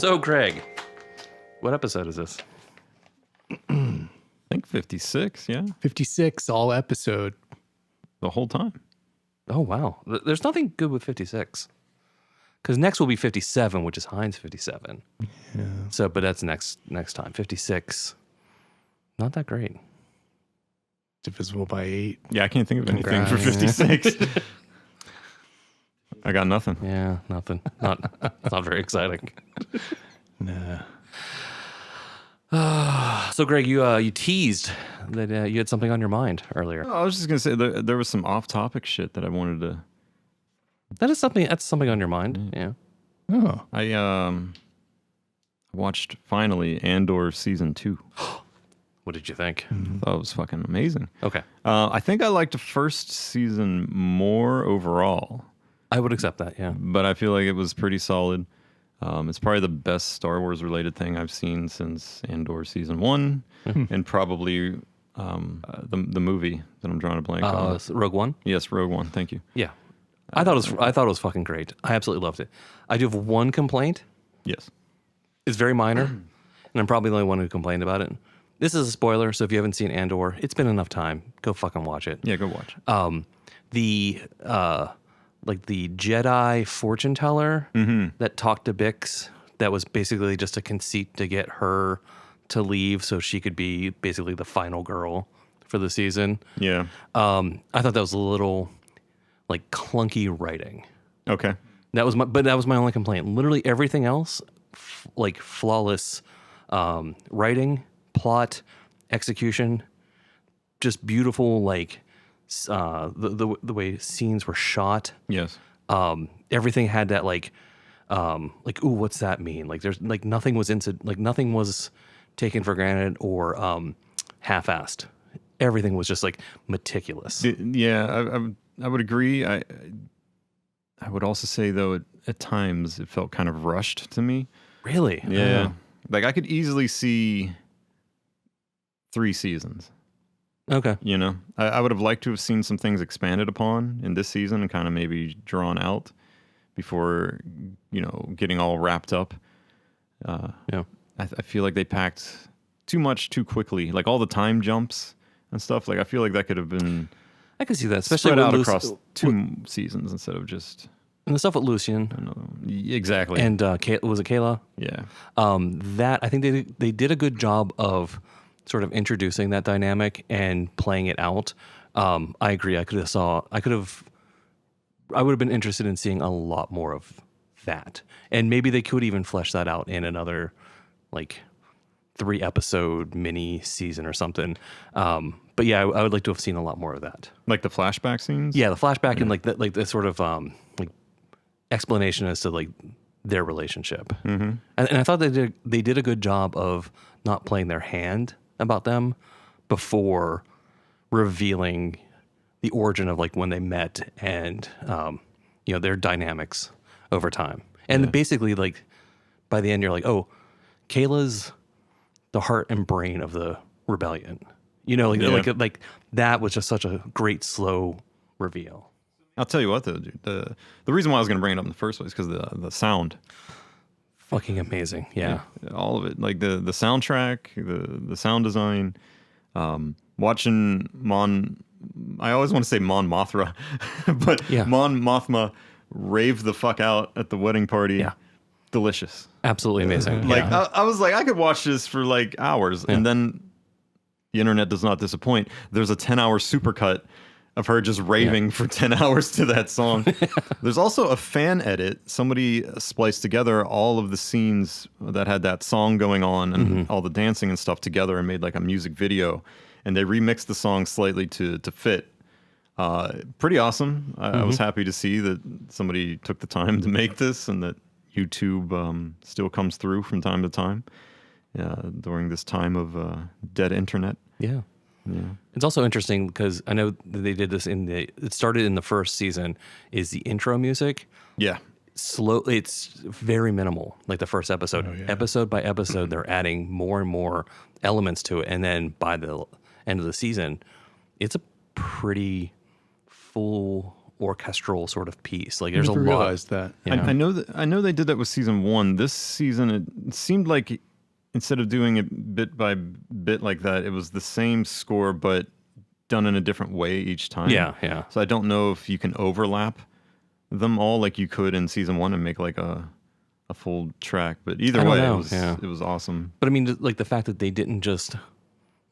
So, Craig, what episode is this? I think 56, yeah. 56, all episode. The whole time. Oh, wow. There's nothing good with 56. Because next will be 57, which is Heinz 57. Yeah. So, but that's next time. 56, not that great. Divisible by 8. Yeah, I can't think of anything for Congrats. 56. I got nothing. Yeah, nothing. Not very exciting. Nah. So, Greg, you teased that you had something on your mind earlier. I was just going to say there was some off-topic shit that I wanted to... That's something on your mind. Yeah. Oh. I watched, finally, Andor Season 2. What did you think? I thought it was fucking amazing. Okay. I think I liked the first season more overall, I would accept that, yeah. but I feel like it was pretty solid. It's probably the best Star Wars related thing I've seen since Andor Season 1, and probably the movie that I'm drawing a blank on. Rogue One? Yes, Rogue One. Thank you. Yeah. I thought it was fucking great. I absolutely loved it. I do have one complaint. Yes. It's very minor, and I'm probably the only one who complained about it. This is a spoiler, so if you haven't seen Andor, it's been enough time. Go fucking watch it. Yeah, go watch. The Jedi fortune teller that talked to Bix, that was basically just a conceit to get her to leave so she could be basically the final girl for the season. Yeah. I thought that was a little like clunky writing. Okay. That was my only complaint. Literally everything else, like flawless writing, plot, execution, just beautiful. Like the way scenes were shot. Yes. Everything had that like ooh, what's that mean? Like there's like nothing was taken for granted or half-assed. Everything was just like meticulous. Yeah, I would agree. I would also say though at times it felt kind of rushed to me. Really? Yeah. Like I could easily see 3 seasons. Okay. You know, I would have liked to have seen some things expanded upon in this season and kind of maybe drawn out before, getting all wrapped up. Yeah. I feel like they packed too much too quickly. Like all the time jumps and stuff. Like I feel like that could have been I can see that, especially spread with out across 2 seasons instead of just... and the stuff with Lucian. Exactly. And was it Kayla? Yeah. That I think they did a good job of sort of introducing that dynamic and playing it out. I agree. I would have been interested in seeing a lot more of that, and maybe they could even flesh that out in another like 3-episode mini season or something. But yeah, I would like to have seen a lot more of that. Like the flashback scenes? Yeah, the flashback and like the sort of like explanation as to like their relationship. Mm-hmm. And I thought they did a good job of not playing their hand about them before revealing the origin of like when they met and their dynamics over time. And basically like by the end you're like, oh, Kayla's the heart and brain of the rebellion. Like that was just such a great slow reveal. I'll tell you what though, dude. The reason why I was going to bring it up in the first place is because the sound. Fucking amazing. Yeah. All of it. Like the soundtrack, the sound design, watching I always want to say Mon Mothma, but Mon Mothma rave the fuck out at the wedding party. Yeah. Delicious. Absolutely amazing. Like I was like, I could watch this for like hours, and then the internet does not disappoint. There's a 10-hour supercut of her just raving for 10 hours to that song. There's also a fan edit. Somebody spliced together all of the scenes that had that song going on and all the dancing and stuff together and made like a music video. And they remixed the song slightly to fit. Pretty awesome. I was happy to see that somebody took the time to make this and that YouTube still comes through from time to time during this time of dead internet. Yeah. It's also interesting because I know that they did this it started in the first season is the intro music. Yeah. It's very minimal, like the first episode. Oh, yeah. Episode by episode, they're adding more and more elements to it. And then by the end of the season, it's a pretty full orchestral sort of piece. Like I there's a never lot. realized that. You know? I know they did that with season 1. This season, it seemed like instead of doing it bit by bit like that, it was the same score but done in a different way each time. Yeah. So I don't know if you can overlap them all like you could in season 1 and make like a full track. But either I don't way, know, it was awesome. But I mean, like the fact that they didn't just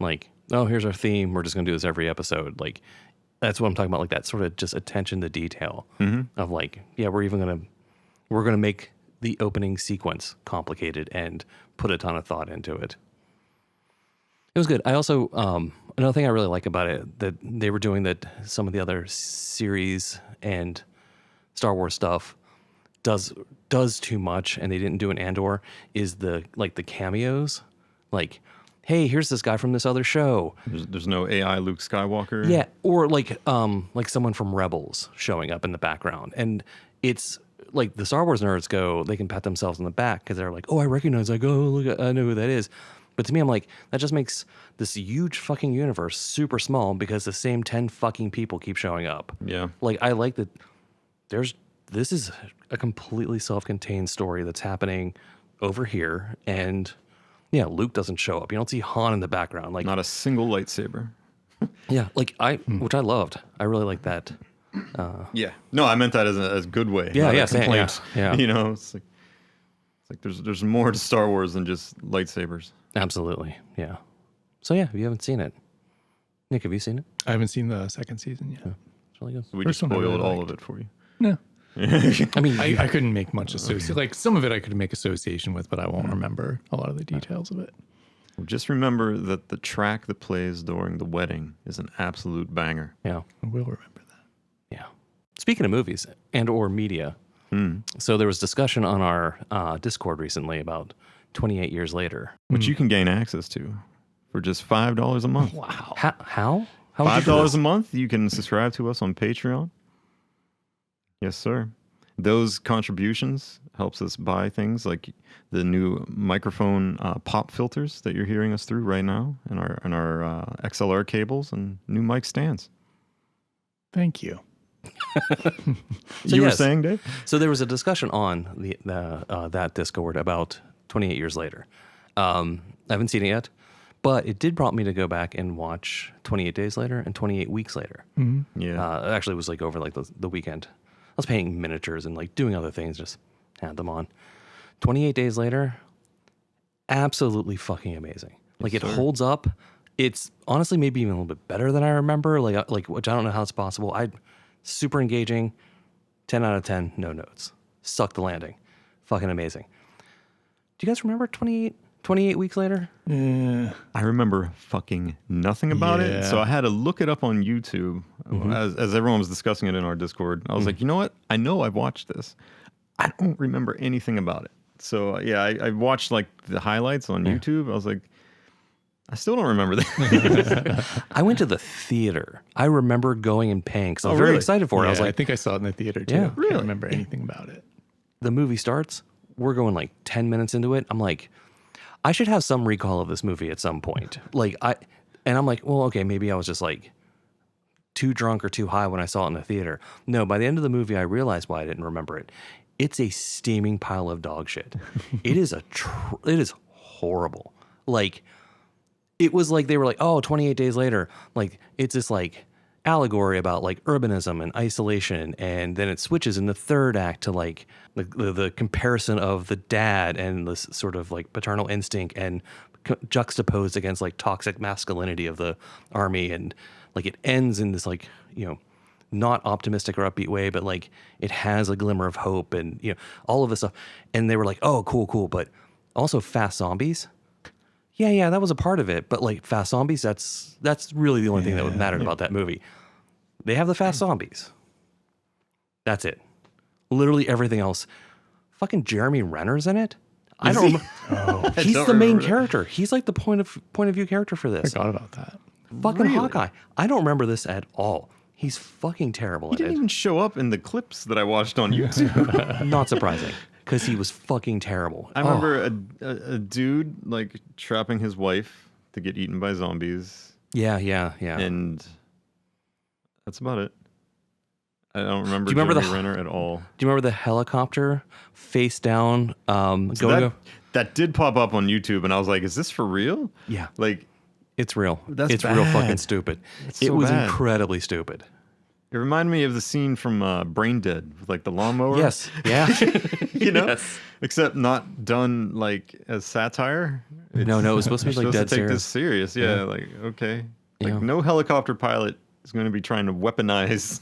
like, oh, here's our theme. We're just going to do this every episode. Like, that's what I'm talking about. Like that sort of just attention to detail of like, yeah, we're going to make the opening sequence complicated and put a ton of thought into it. It was good. I also, another thing I really like about it that they were doing that some of the other series and Star Wars stuff does too much, and they didn't do in Andor, is the cameos. Like, hey, here's this guy from this other show. There's no AI Luke Skywalker. Yeah, or like someone from Rebels showing up in the background, and it's like the Star Wars nerds go, they can pat themselves on the back because they're like, oh, I recognize. I go, oh, look, I know who that is. But to me, I'm like, that just makes this huge fucking universe super small because the same 10 fucking people keep showing up. Yeah. Like, I like that this is a completely self-contained story that's happening over here. And yeah, Luke doesn't show up. You don't see Han in the background. Like, Not a single lightsaber. yeah, like which I loved. I really like that. Yeah. No, I meant that as a good way. Yeah, not yeah, a complaint. same, yeah. You know, it's like there's more to Star Wars than just lightsabers. Absolutely. Yeah. So yeah, if you haven't seen it, Nick, have you seen it? I haven't seen the second season yet. It's really good. We First just one I spoiled really all liked. of it for you. No. I mean, I couldn't make much association. Like some of it I could make association with, but I won't remember a lot of the details of it. Well, just remember that the track that plays during the wedding is an absolute banger. yeah, I will remember that. yeah. Speaking of movies and or media, so there was discussion on our Discord recently about 28 years later. Which you can gain access to for just $5 a month. Wow. How would you do $5 this? a month, you can subscribe to us on Patreon. Yes, sir. Those contributions helps us buy things like the new microphone pop filters that you're hearing us through right now, and our XLR cables and new mic stands. Thank you. You were yes. saying, Dave? So there was a discussion on that Discord about 28 years later. I haven't seen it yet, but it did prompt me to go back and watch 28 Days Later and 28 Weeks Later. Yeah. Actually, it was like over like the weekend. I was painting miniatures and like doing other things, just had them on. 28 Days Later, absolutely fucking amazing. Like it holds up. It's honestly maybe even a little bit better than I remember. Like which I don't know how it's possible. Super engaging. 10 out of 10. No notes. Suck the landing. Fucking amazing. Do you guys remember 28 Weeks Later? Yeah. I remember fucking nothing about it, so Yeah. I had to look it up on YouTube as everyone was discussing it in our Discord. I was like, you know what? I know I've watched this. I don't remember anything about it. So yeah, I watched like the highlights on YouTube. I was like, I still don't remember that. I went to the theater. I remember going and paying because I was Oh, very really? excited for it. I was I like, think I saw it in the theater too. Yeah. Really? Can't remember anything about it. the movie starts. We're going like 10 minutes into it. I'm like, I should have some recall of this movie at some point. And I'm like, well, okay, maybe I was just like too drunk or too high when I saw it in the theater. No, by the end of the movie, I realized why I didn't remember it. It's a steaming pile of dog shit. It is it is horrible. Like, it was like they were like, oh, 28 Days Later. Like, it's this like allegory about like urbanism and isolation. And then it switches in the third act to like the comparison of the dad and this sort of like paternal instinct and juxtaposed against like toxic masculinity of the army. And like it ends in this like, not optimistic or upbeat way, but like it has a glimmer of hope and, all of this stuff. And they were like, oh, cool. But also Fast Zombies. Yeah, that was a part of it. But like Fast Zombies, that's really the only thing that would matter about that movie. They have the Fast Zombies. That's it. Literally everything else. Fucking Jeremy Renner's in it. I don't remember. Oh, He's don't the main remember that. character. He's like the point of view character for I this. forgot about that. Fucking Really? Hawkeye. I don't remember this at all. He's fucking terrible He at didn't it. even show up in the clips that I watched on YouTube. Not surprising, because he was fucking terrible. I remember a dude like trapping his wife to get eaten by zombies, Yeah. and that's about it. I don't remember. Do you remember Jeremy Renner at all. Do you remember the helicopter face down? That did pop up on YouTube, and I was like, "Is this for real?" Yeah, Like, it's real. That's it's real fucking bad. stupid. It's It so was bad. incredibly stupid. it reminded me of the scene from Brain Dead with like the lawnmower. Yes. Yeah. you know, Yes. except not done like as satire. No, it was supposed to be You're like supposed dead to take serious. this serious. Yeah, like okay, like Yeah. no helicopter pilot is going to be trying to weaponize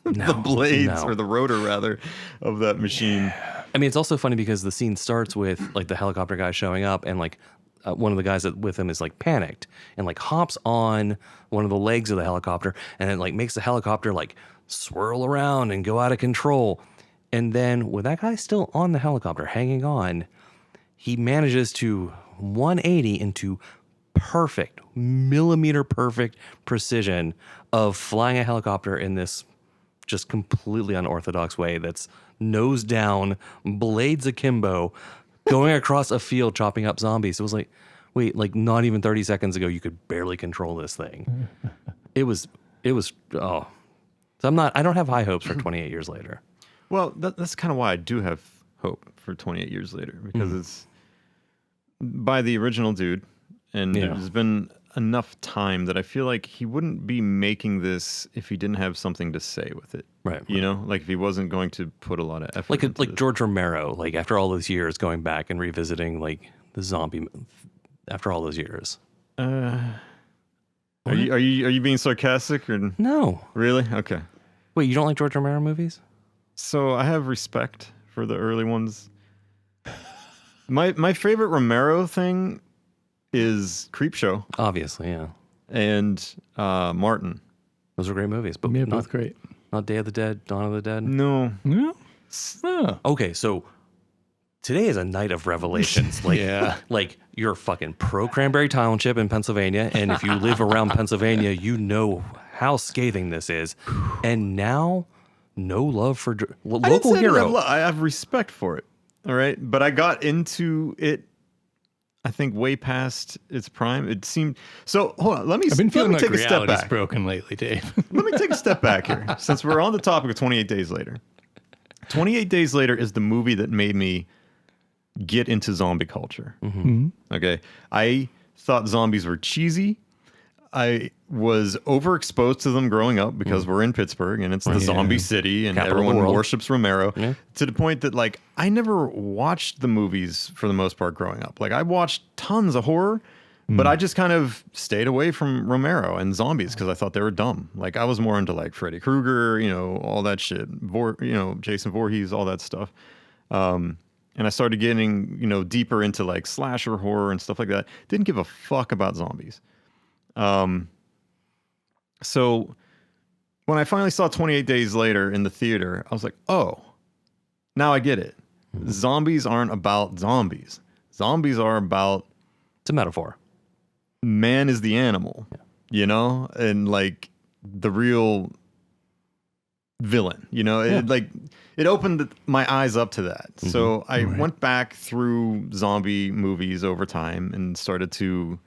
the No, blades no. or the rotor rather of that machine. I mean, it's also funny because the scene starts with like the helicopter guy showing up, and like one of the guys that with him is like panicked and like hops on one of the legs of the helicopter, and it like makes the helicopter like swirl around and go out of control. And then with that guy still on the helicopter hanging on, he manages to 180 into perfect, millimeter perfect precision of flying a helicopter in this just completely unorthodox way that's nose down, blades akimbo, going across a field chopping up zombies. It was like, wait, like not even 30 seconds ago you could barely control this thing. It was oh. So I don't have high hopes for 28 years later. Well, that's kind of why I do have hope for 28 years later, because it's by the original dude, and Yeah. there's been enough time that I feel like he wouldn't be making this if he didn't have something to say with it. Right. You know, like if he wasn't going to put a lot of effort Like into like this. George Romero, like after all those years going back and revisiting like the zombie after all those years. Are you being sarcastic or No. really? Okay. Wait, you don't like George Romero movies? So I have respect for the early ones. My favorite Romero thing is Creepshow Obviously, yeah. and Martin. Those are great movies, but Yeah, not, both great. not Day of the Dead, Dawn of the Dead. No. Yeah. Oh. Okay, so today is a night of revelations. Like, Yeah. like you're fucking pro Cranberry Township in Pennsylvania, and if you live around Pennsylvania, you know how scathing this is. And now, no love for local hero. I have respect for it. All right. But I got into it, I think, way past its prime. It seemed so. Hold on. I've been let feeling me like take a step reality's back. broken lately, Dave. Let me take a step back here, since we're on the topic of 28 Days Later. 28 Days Later is the movie that made me get into zombie culture. Okay. I thought zombies were cheesy. I was overexposed to them growing up because we're in Pittsburgh and it's the zombie city and Capital of the everyone world. worships Romero, Yeah. to the point that like I never watched the movies for the most part growing up. Like I watched tons of horror, but I just kind of stayed away from Romero and zombies because I thought they were dumb. Like I was more into like Freddy Krueger, you know, all that shit, Jason Voorhees, all that stuff. And I started getting, deeper into like slasher horror and stuff like that. Didn't give a fuck about zombies. So when I finally saw 28 Days Later in the theater, I was like, oh, now I get it. Zombies aren't about zombies. Zombies are about It's a metaphor. man is the animal, and like the real villain, it opened my eyes up to that. So I went back through zombie movies over time and started to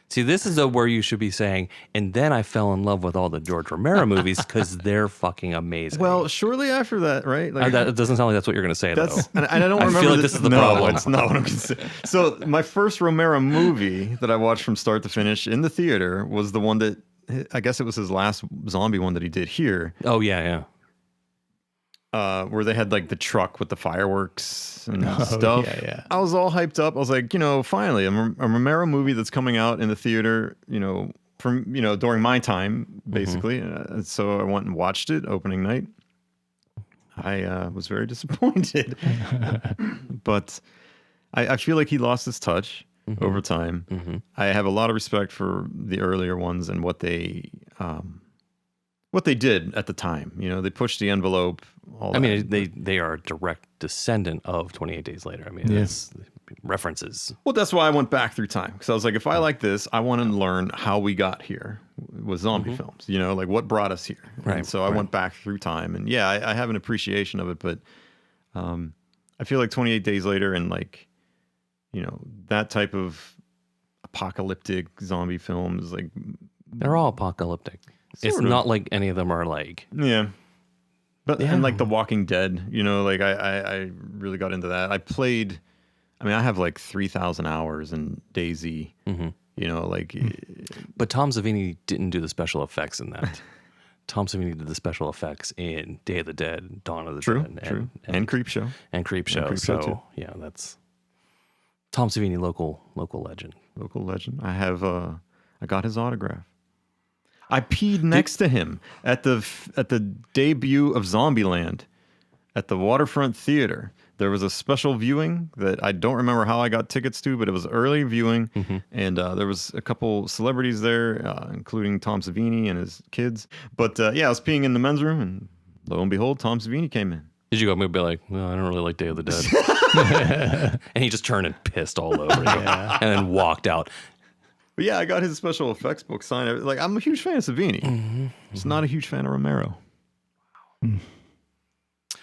See, this is where you should be saying, and then I fell in love with all the George Romero movies because they're fucking amazing. Well, shortly after that, right? Like, It doesn't sound like that's what you're going to say, though. and I don't I remember. feel like this is the no, problem. it's not what I'm going to say. So my first Romero movie that I watched from start to finish in the theater was the one that, I guess it was his last zombie one that he did here, Oh, yeah. where they had like the truck with the fireworks and stuff. yeah. I was all hyped up. I was like, finally, a Romero movie that's coming out in the theater, from, during my time, basically. And so I went and watched it opening night. I was very disappointed, but I feel like he lost his touch over time. I have a lot of respect for the earlier ones and what they did at the time. They pushed the envelope. I mean, they are a direct descendant of 28 Days Later. I mean, it's references. Well, that's why I went back through time, because I was like, if I like this, I want to learn how we got here with zombie films. Like what brought us here. Right, And so I went back through time, and I have an appreciation of it, but I feel like 28 Days Later and like that type of apocalyptic zombie film is like They're all apocalyptic. It's Sort of. not like any of them are like yeah. But and like The Walking Dead, like I really got into that. I have like 3,000 hours in DayZ. But Tom Savini didn't do the special effects in that. Tom Savini did the special effects in Day of the Dead, Dawn of the Dead, and Creepshow. So yeah, that's Tom Savini, local legend. Local legend. I got his autograph. I peed next to him at the debut of Zombieland at the Waterfront Theater. There was a special viewing that I don't remember how I got tickets to, but it was early viewing, and there was a couple celebrities there, including Tom Savini and his kids. But I was peeing in the men's room, and lo and behold, Tom Savini came in. Did you go and be like, no, I don't really like Day of the Dead? And he just turned and pissed all over you, and then walked out. But yeah, I got his special effects book signed. Like, I'm a huge fan of Savini. Just not a huge fan of Romero.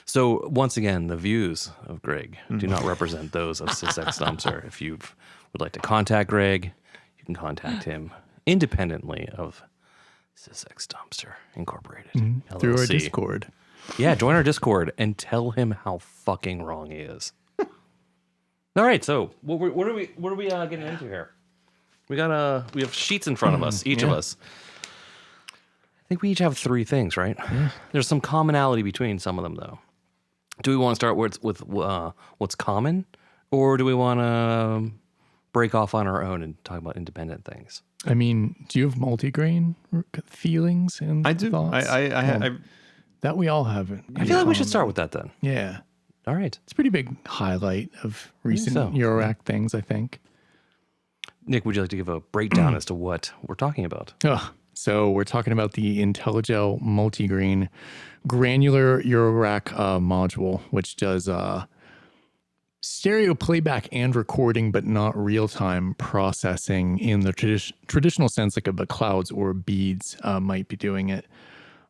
So once again, the views of Greg do not represent those of Sysex Dumpster. If you would like to contact Greg, you can contact him independently of Sysex Dumpster Incorporated. Through our LLC. Discord. Yeah, join our Discord and tell him how fucking wrong he is. All right, so what are we getting into here? We have sheets in front of us, each of us. I think we each have 3 things, right? Yeah. There's some commonality between some of them, though. Do we want to start with what's common, or do we want to break off on our own and talk about independent things? I mean, do you have multigrain feelings and I do. thoughts? I that we all have. I feel like we should start with that then. Yeah. All right. It's a pretty big highlight of recent Eurorack things, I think. Nick, would you like to give a breakdown as to what we're talking about? So we're talking about the IntelliGel Multigrain granular Eurorack module, which does stereo playback and recording, but not real-time processing in the traditional sense, like a clouds or beads might be doing it.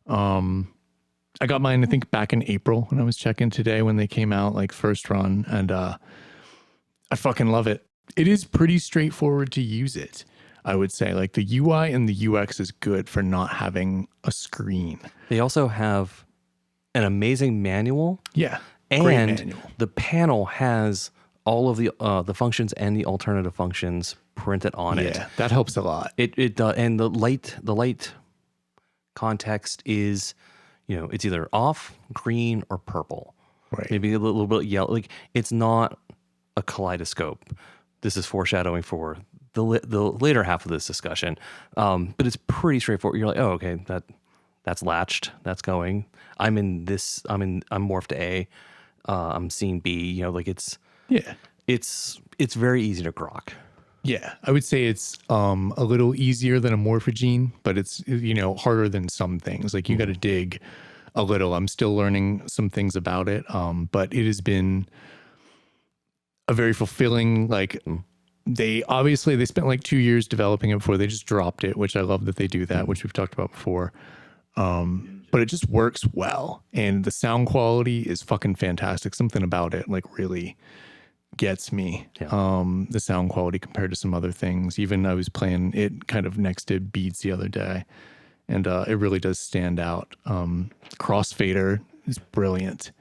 I got mine, I think, back in April when I was checking today when they came out, like first run, and I fucking love it. It is pretty straightforward to use it, I would say. Like the UI and the UX is good for not having a screen. They also have an amazing manual. Yeah, great manual. The panel has all of the functions and the alternative functions printed on it. Yeah, that helps a lot. It does, and the light context is, it's either off, green, or purple. Right. Maybe a little bit yellow. Like, it's not a kaleidoscope. This is foreshadowing for the later half of this discussion, but it's pretty straightforward. You're like, oh, okay, that's latched, that's going. I'm morph to A, I'm seeing B. It's very easy to grok. Yeah, I would say it's a little easier than a Morphogene, but it's harder than some things. Like you got to dig a little. I'm still learning some things about it, but it has been a very fulfilling, they spent like 2 years developing it before they just dropped it, which I love that they do that, which we've talked about before. But it just works well. And the sound quality is fucking fantastic. Something about it really gets me. Yeah. The sound quality compared to some other things. Even I was playing it kind of next to Beats the other day, and it really does stand out. Crossfader is brilliant.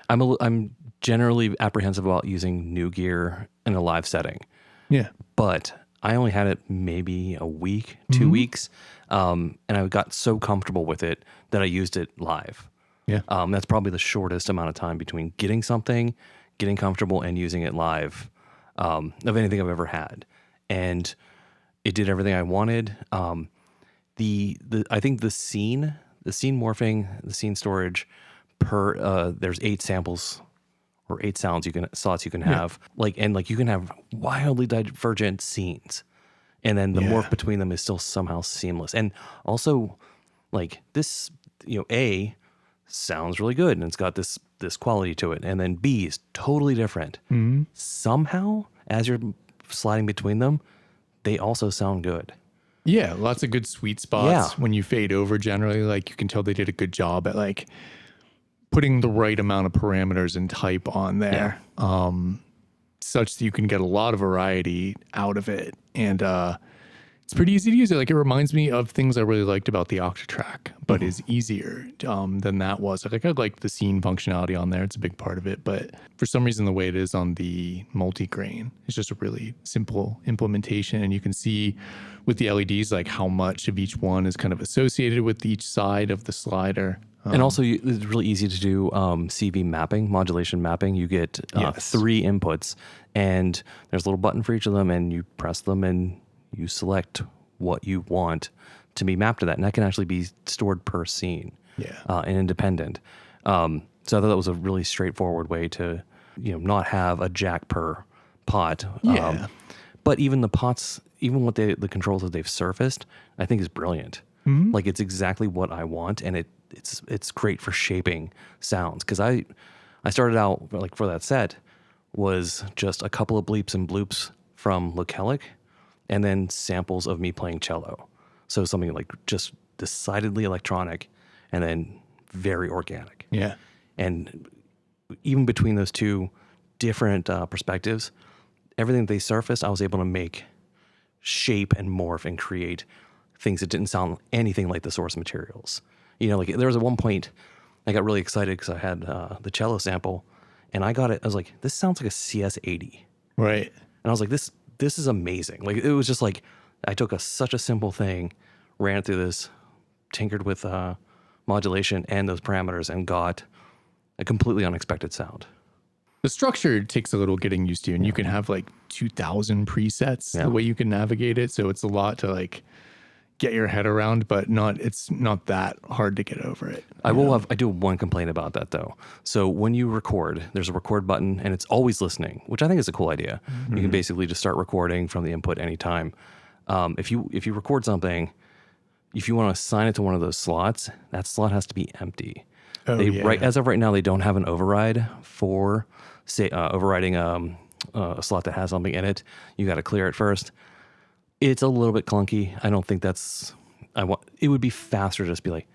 I'm generally apprehensive about using new gear in a live setting. Yeah. But I only had it maybe a week, 2 weeks, and I got so comfortable with it that I used it live. Yeah. That's probably the shortest amount of time between getting something, getting comfortable, and using it live of anything I've ever had. And it did everything I wanted. I think the scene morphing, the scene storage there's 8 samples or 8 slots you can have, you can have wildly divergent scenes, and then the morph between them is still somehow seamless. And also, this, A sounds really good and it's got this quality to it, and then B is totally different. Mm-hmm. Somehow, as you're sliding between them, they also sound good. Yeah, lots of good sweet spots when you fade over. Generally, you can tell they did a good job at putting the right amount of parameters and type on there, such that you can get a lot of variety out of it. And it's It's pretty easy to use. Like, it reminds me of things I really liked about the Octatrack, but is easier than that was. Like, I like the scene functionality on there. It's a big part of it. But for some reason, the way it is on the Multigrain is just a really simple implementation. And you can see with the LEDs, like how much of each one is kind of associated with each side of the slider. And also, it's really easy to do CV mapping, modulation mapping. You get 3 inputs, and there's a little button for each of them, and you press them, and you select what you want to be mapped to that. And that can actually be stored per scene and independent. So I thought that was a really straightforward way to, not have a jack per pot. Yeah. But even the pots, even what the controls that they've surfaced, I think is brilliant. Like, it's exactly what I want, and it's great for shaping sounds. Because I started out, like, for that set was just a couple of bleeps and bloops from Localic, and then samples of me playing cello. So something like just decidedly electronic, and then very organic. Yeah. And even between those two different perspectives, everything they surfaced, I was able to make shape and morph and create things that didn't sound anything like the source materials. Like, there was at one point I got really excited because I had the cello sample, and I was like, this sounds like a CS80. Right. And I was like, this is amazing. Like, it was just like, I took such a simple thing, ran it through this, tinkered with modulation and those parameters, and got a completely unexpected sound. The structure takes a little getting used to, and you can have like 2,000 presets the way you can navigate it. So it's a lot to like get your head around, but it's not that hard to get over it. I do have one complaint about that though. So when you record, there's a record button, and it's always listening, which I think is a cool idea. You can basically just start recording from the input anytime. If you record something, if you want to assign it to one of those slots, that slot has to be empty. As of right now, they don't have an override for overriding a slot that has something in it. You got to clear it first. It's a little bit clunky. I don't think it would be faster to just be like,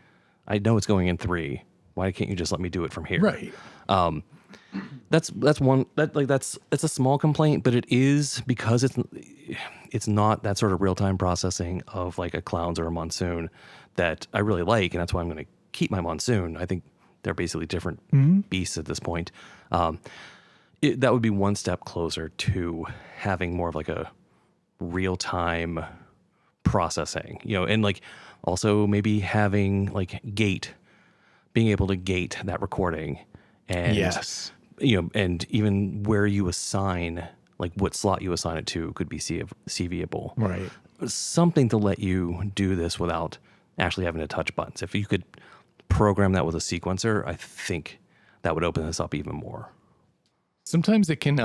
I know it's going in 3. Why can't you just let me do it from here? Right. That's a small complaint, but it is because it's not that sort of real-time processing of like a Clowns or a Monsoon that I really like, and that's why I'm going to keep my Monsoon. I think they're basically different beasts at this point. That would be one step closer to having more of like a real-time processing, and like also maybe having like being able to gate that recording, and and even where you assign, like what slot you assign it to could be CVable. Right. Something to let you do this without actually having to touch buttons. If you could program that with a sequencer, I think that would open this up even more. Sometimes it can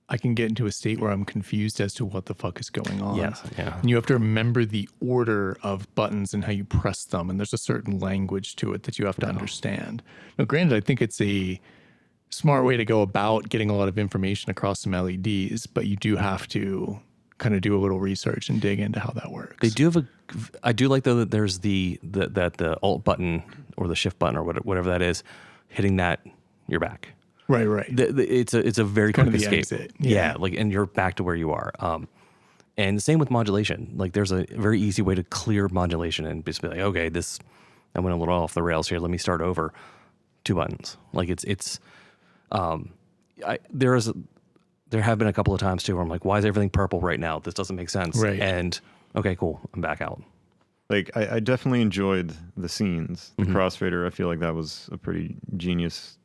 I can get into a state where I'm confused as to what the fuck is going on. Yes, yeah. And you have to remember the order of buttons and how you press them, and there's a certain language to it that you have to understand. Now, granted, I think it's a smart way to go about getting a lot of information across some LEDs, but you do have to kind of do a little research and dig into how that works. They do have I do like though that there's the Alt button or the Shift button or whatever that is, hitting that, you're back. Right. It's a very kind quick of the escape. exit. Yeah, like, and you're back to where you are. And the same with modulation. Like, there's a very easy way to clear modulation and just be like, okay, I went a little off the rails here. Let me start over. 2 buttons. Like, there have been a couple of times too where I'm like, why is everything purple right now? This doesn't make sense. Right. And okay, cool, I'm back out. Like, I definitely enjoyed the scenes. The crossfader, I feel like that was a pretty genius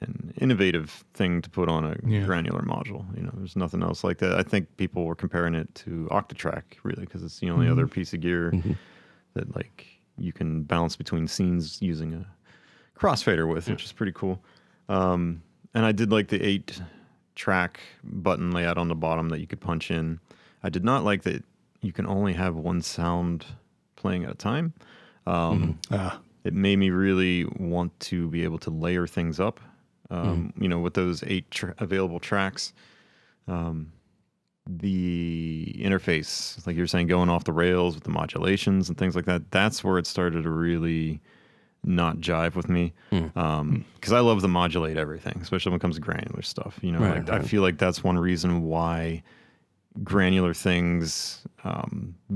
and innovative thing to put on a granular module. There's nothing else like that. I think people were comparing it to Octatrack, really, because it's the only other piece of gear that like you can bounce between scenes using a crossfader with, which is pretty cool. And I did like the 8-track button layout on the bottom that you could punch in. I did not like that you can only have one sound playing at a time. It made me really want to be able to layer things up. With those 8 available tracks, the interface, like you're saying, going off the rails with the modulations and things like that, that's where it started to really not jive with me. Because I love to modulate everything, especially when it comes to granular stuff. I feel like that's one reason why granular things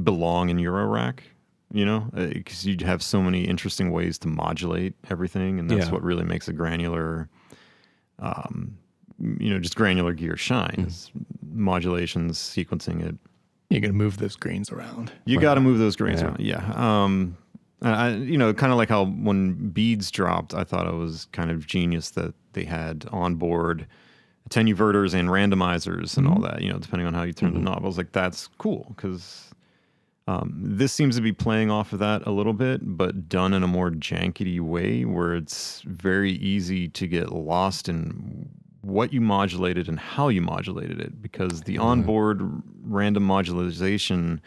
belong in Eurorack, because you have so many interesting ways to modulate everything, and that's what really makes a granular, just granular gear shine. Is modulations, sequencing it. You're going to move those grains around. You got to move those grains around, kind of like how when beads dropped, I thought it was kind of genius that they had on board attenuverters and randomizers and all that, depending on how you turn the knob. I was like, that's cool, because this seems to be playing off of that a little bit, but done in a more jankety way where it's very easy to get lost in what you modulated and how you modulated it, because the onboard random modularization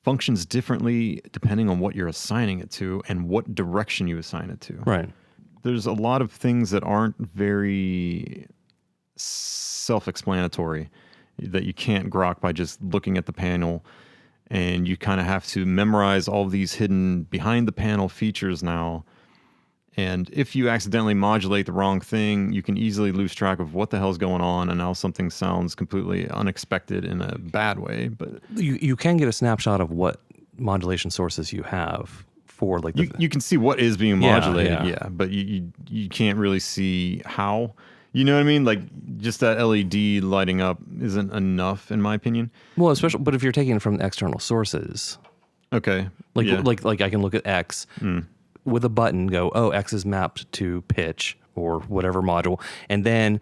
functions differently depending on what you're assigning it to and what direction you assign it to. Right. There's a lot of things that aren't very self-explanatory that you can't grok by just looking at the panel, and you kind of have to memorize all of these hidden behind the panel features now. And if you accidentally modulate the wrong thing, you can easily lose track of what the hell's going on, and now something sounds completely unexpected in a bad way. But you can get a snapshot of what modulation sources you have for like you can see what is being modulated, but you can't really see how. You know what I mean? Like, just that LED lighting up isn't enough, in my opinion. Well, especially, but if you're taking it from external sources, okay, like I can look at X with a button, go, oh, X is mapped to pitch or whatever module, and then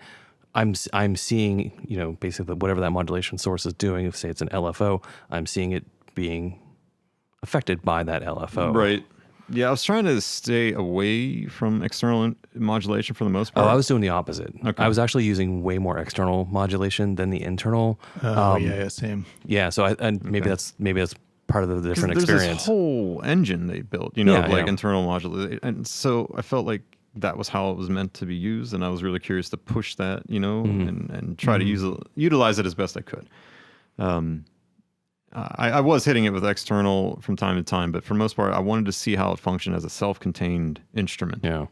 I'm seeing, basically whatever that modulation source is doing. If say it's an LFO, I'm seeing it being affected by that LFO. Right. Yeah, I was trying to stay away from external modulation for the most part. Oh, I was doing the opposite. Okay. I was actually using way more external modulation than the internal. Same. Yeah, so maybe that's part of the different there's experience. This whole engine they built, internal modulation, and so I felt like that was how it was meant to be used, and I was really curious to push that, and try to utilize it as best I could. I was hitting it with external from time to time, but for the most part, I wanted to see how it functioned as a self-contained instrument. Yeah.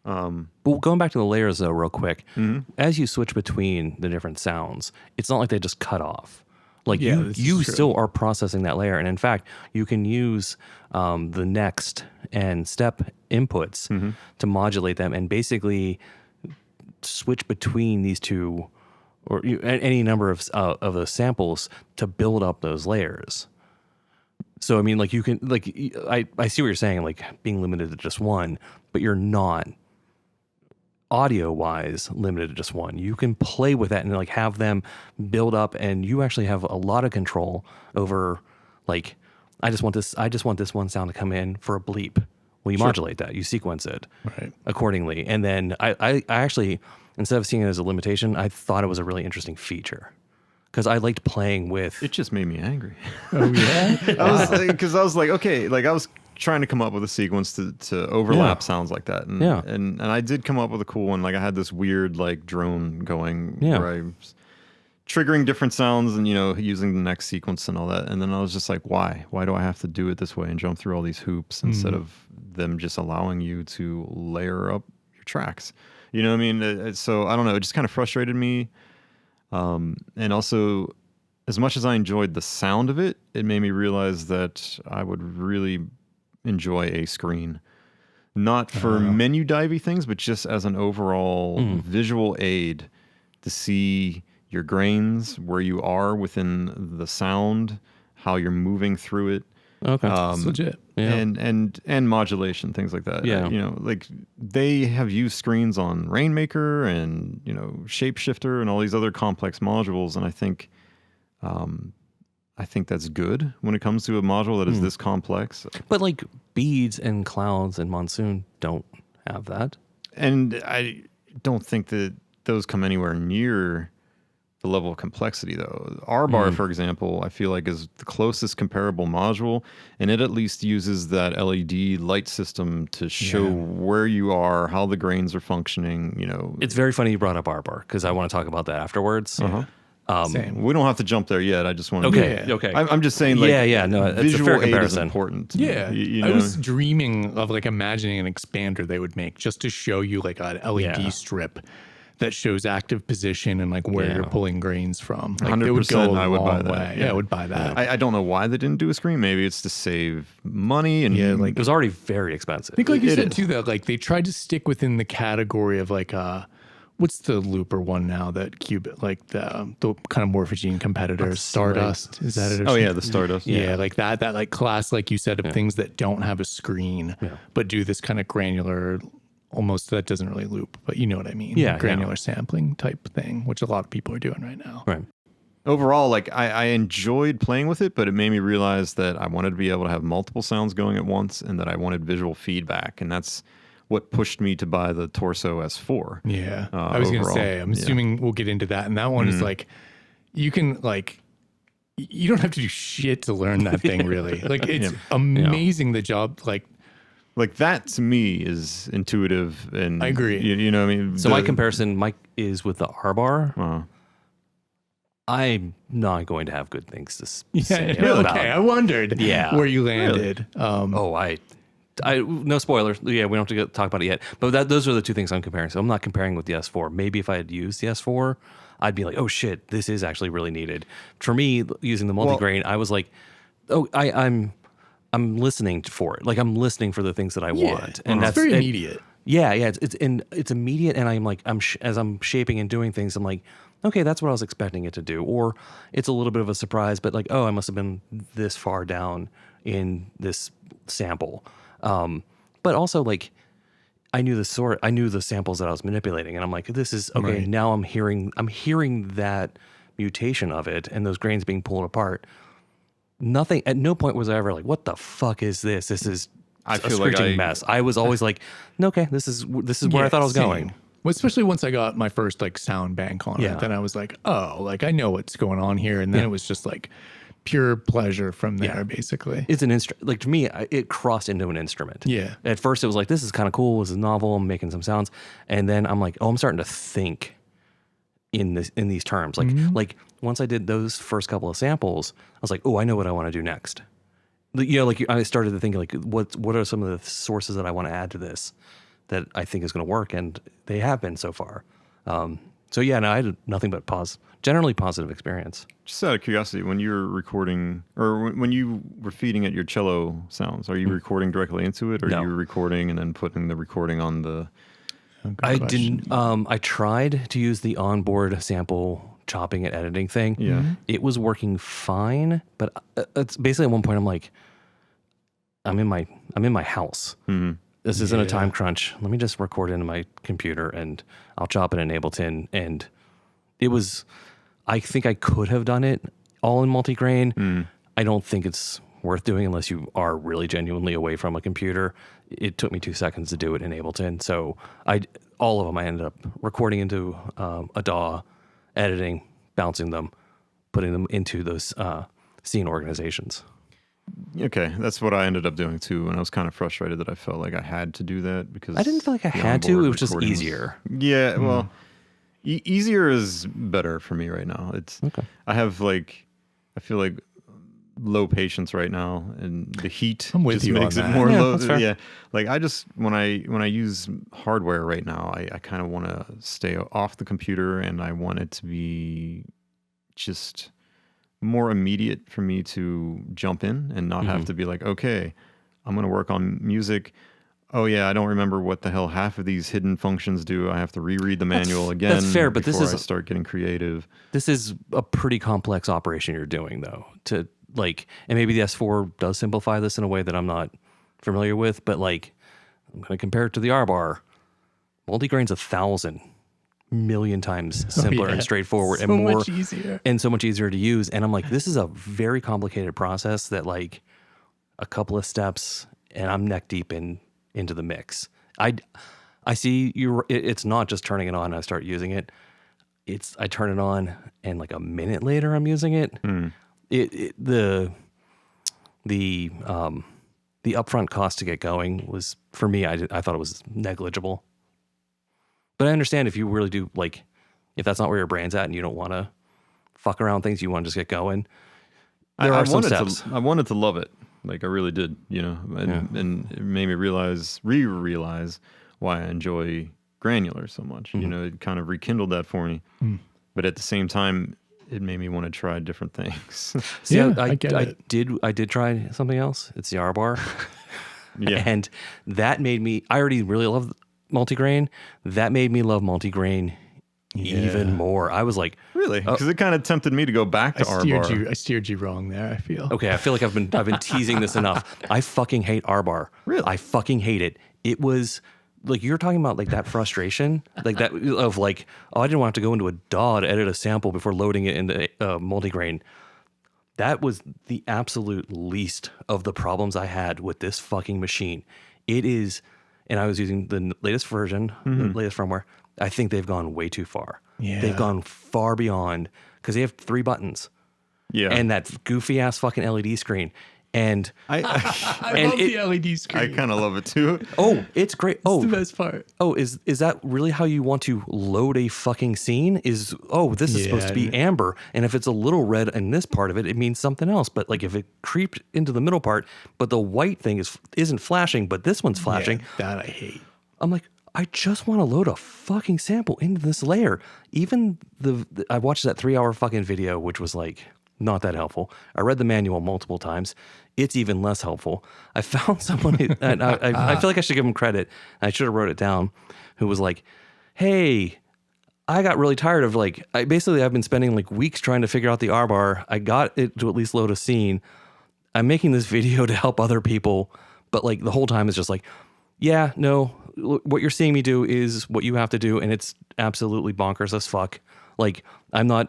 But going back to the layers, though, real quick, as you switch between the different sounds, it's not like they just cut off. Like you still are processing that layer, and in fact, you can use the next and step inputs to modulate them, and basically switch between these two. Or any number of the samples to build up those layers. So I mean, like you can, like I see what you're saying, like being limited to just one, but you're not audio wise limited to just one. You can play with that and like have them build up, and you actually have a lot of control over. Like, I just want this one sound to come in for a bleep. Well, you modulate that, you sequence it accordingly, and then I actually, instead of seeing it as a limitation, I thought it was a really interesting feature, because I liked playing with. It just made me angry. Oh yeah, because I was like, okay, like I was trying to come up with a sequence to overlap sounds like that, and I did come up with a cool one. Like I had this weird like drone going where I was triggering different sounds and using the next sequence and all that, and then I was just like, why do I have to do it this way and jump through all these hoops instead of them just allowing you to layer up your tracks? You know what I mean? So I don't know. It just kind of frustrated me. And also, as much as I enjoyed the sound of it, it made me realize that I would really enjoy a screen. Not for menu divey things, but just as an overall visual aid to see your grains, where you are within the sound, how you're moving through it. Okay, that's legit. Yeah. And modulation, things like that. Yeah. Like they have used screens on Rainmaker and Shapeshifter and all these other complex modules, and I think that's good when it comes to a module that is this complex. But like Beads and Clouds and Monsoon don't have that, and I don't think that those come anywhere near the level of complexity, though. Arbhar, for example, I feel like is the closest comparable module, and it at least uses that LED light system to show where you are, how the grains are functioning. It's very funny you brought up Arbhar, because I want to talk about that afterwards. Same. We don't have to jump there yet. I just want to. Okay. I'm just saying, like, no, it's visual a fair aid is comparison. important. Yeah, you I know? was dreaming of like imagining an expander they would make just to show you like an LED strip that shows active position and like where Yeah. you're pulling grains from. Like, 100%, it would go a I would buy long that. way. Yeah. I would buy that. I don't know why they didn't do a screen. Maybe it's to save money and Yeah, like It was already very expensive. I think like you It said is. too, that like they tried to stick within the category of like what's the looper one now that Qubit, like the kind of morphogene competitor, Stardust, is that it? Or oh yeah, something? the Stardust. Yeah, like that like class, like you said, of things that don't have a screen, but do this kind of granular, almost that doesn't really loop, but you know what I mean? Yeah, granular sampling type thing, which a lot of people are doing right now. Right. Overall, like I enjoyed playing with it, but it made me realize that I wanted to be able to have multiple sounds going at once, and that I wanted visual feedback, and that's what pushed me to buy the Torso S4. Yeah, I was going to overall. say, I'm assuming we'll get into that, and that one is like, you can like, you don't have to do shit to learn that thing really. Like it's amazing the job. Like that to me is intuitive, and I agree. You know what I mean? So my comparison, Mike, is with the Arbhar. I'm not going to have good things to say about. Okay, I wondered where you landed. I no spoilers. Yeah, we don't have to talk about it yet. But those are the two things I'm comparing. So I'm not comparing with the S4. Maybe if I had used the S4, I'd be like, oh shit, this is actually really needed. For me, using the multigrain, I was like, oh, I'm listening for it. Like I'm listening for the things that I want, and that's very immediate. Yeah, it's immediate, and I'm like as I'm shaping and doing things, I'm like, okay, that's what I was expecting it to do, or it's a little bit of a surprise, but like, oh, I must have been this far down in this sample. But also like I knew the samples that I was manipulating, and I'm like, this is okay. Right. Now I'm hearing that mutation of it and those grains being pulled apart. Nothing, at no point was I ever like, what the fuck is this? This is a feel like screeching mess. I was always like, no, okay, this is where I thought I was going. Well, especially once I got my first like sound bank on it, then I was like, oh, like I know what's going on here. And then it was just like pure pleasure from there, basically. It's an instrument. Like to me, it crossed into an instrument. Yeah. At first it was like, this is kind of cool. This is novel. I'm making some sounds. And then I'm like, oh, I'm starting to think in these terms. Like once I did those first couple of samples, I was like, oh, I know what I want to do next. I started to think like, what are some of the sources that I want to add to this that I think is going to work, and they have been so far. So yeah, no, I had nothing but generally positive experience. Just out of curiosity, when you were recording, or when you were feeding it your cello sounds, are you recording directly into it, or No. you were recording and then putting the recording on the? I didn't. I tried to use the onboard sample chopping and editing thing. Yeah. It was working fine, but it's basically at one point I'm like, I'm in my house. Mm-hmm. This isn't a time crunch. Let me just record into my computer and I'll chop it in Ableton. And it was, I think I could have done it all in multigrain. I don't think it's worth doing unless you are really genuinely away from a computer. It took me 2 seconds to do it in Ableton. So all of them I ended up recording into a DAW, editing, bouncing them, putting them into those scene organizations. Okay, that's what I ended up doing too, and I was kind of frustrated that I felt like I had to do that because I didn't feel like I the had to. onboard It was just recording easier. Yeah, well, easier is better for me right now. It's Okay. I feel like low patience right now, and the heat I'm with just you makes on it that. more Yeah, low. that's fair. Yeah, like I just when I use hardware right now, I kind of want to stay off the computer, and I want it to be just more immediate for me to jump in and not have to be like, okay, I'm going to work on music. Oh yeah, I don't remember what the hell half of these hidden functions do. I have to reread the manual again. That's fair, but before this is I start getting creative. This is a pretty complex operation you're doing, though. And maybe the S4 does simplify this in a way that I'm not familiar with. But like, I'm going to compare it to the Arbhar. Multigrain's 1,000 million times simpler and straightforward, and more much easier. and so much easier to use. And I'm like, this is a very complicated process that like a couple of steps, and I'm neck deep into the mix. I see you. It's not just turning it on and I start using it. I turn it on and like a minute later I'm using it. The upfront cost to get going was, for me, I thought it was negligible. But I understand if you really do, like, if that's not where your brain's at and you don't want to fuck around things, you want to just get going. There are some steps. I wanted to love it. Like, I really did, and it made me realize why I enjoy granular so much. You know, it kind of rekindled that for me. But at the same time, it made me want to try different things. See, Yeah, I get it. did try something else. It's the Arbhar. Yeah. And that made me, I already really love multigrain. That made me love multigrain even more. I was like, Really? Because it kind of tempted me to go back to Arbhar. I steered you wrong there, I feel. okay, I feel like I've been teasing this enough. I fucking hate Arbhar. Really? I fucking hate it. It was like you're talking about like that frustration, like that of like, oh, I didn't want to go into a DAW to edit a sample before loading it into multigrain. That was the absolute least of the problems I had with this fucking machine. It is, and I was using the latest version, the latest firmware. I think they've gone way too far. Yeah. They've gone far beyond because they have 3 buttons. Yeah. And that goofy ass fucking LED screen. And I I love the LED screen. kind of love it too. oh, it's great. Oh, It's the best part. oh, is that really how you want to load a fucking scene? Is this is supposed to be amber, and if it's a little red in this part of it, it means something else. But like if it creeped into the middle part, but the white thing isn't flashing, but this one's flashing. Yeah, that I hate. I'm like, I just want to load a fucking sample into this layer. Even I watched that 3-hour fucking video, which was like not that helpful. I read the manual multiple times. It's even less helpful. I found someone, and I feel like I should give him credit. I should have wrote it down, who was like, hey, I got really tired of I've been spending like weeks trying to figure out the Arbhar. I got it to at least load a scene. I'm making this video to help other people, but like the whole time it's just like, yeah, no, what you're seeing me do is what you have to do, and it's absolutely bonkers as fuck. Like, I'm not,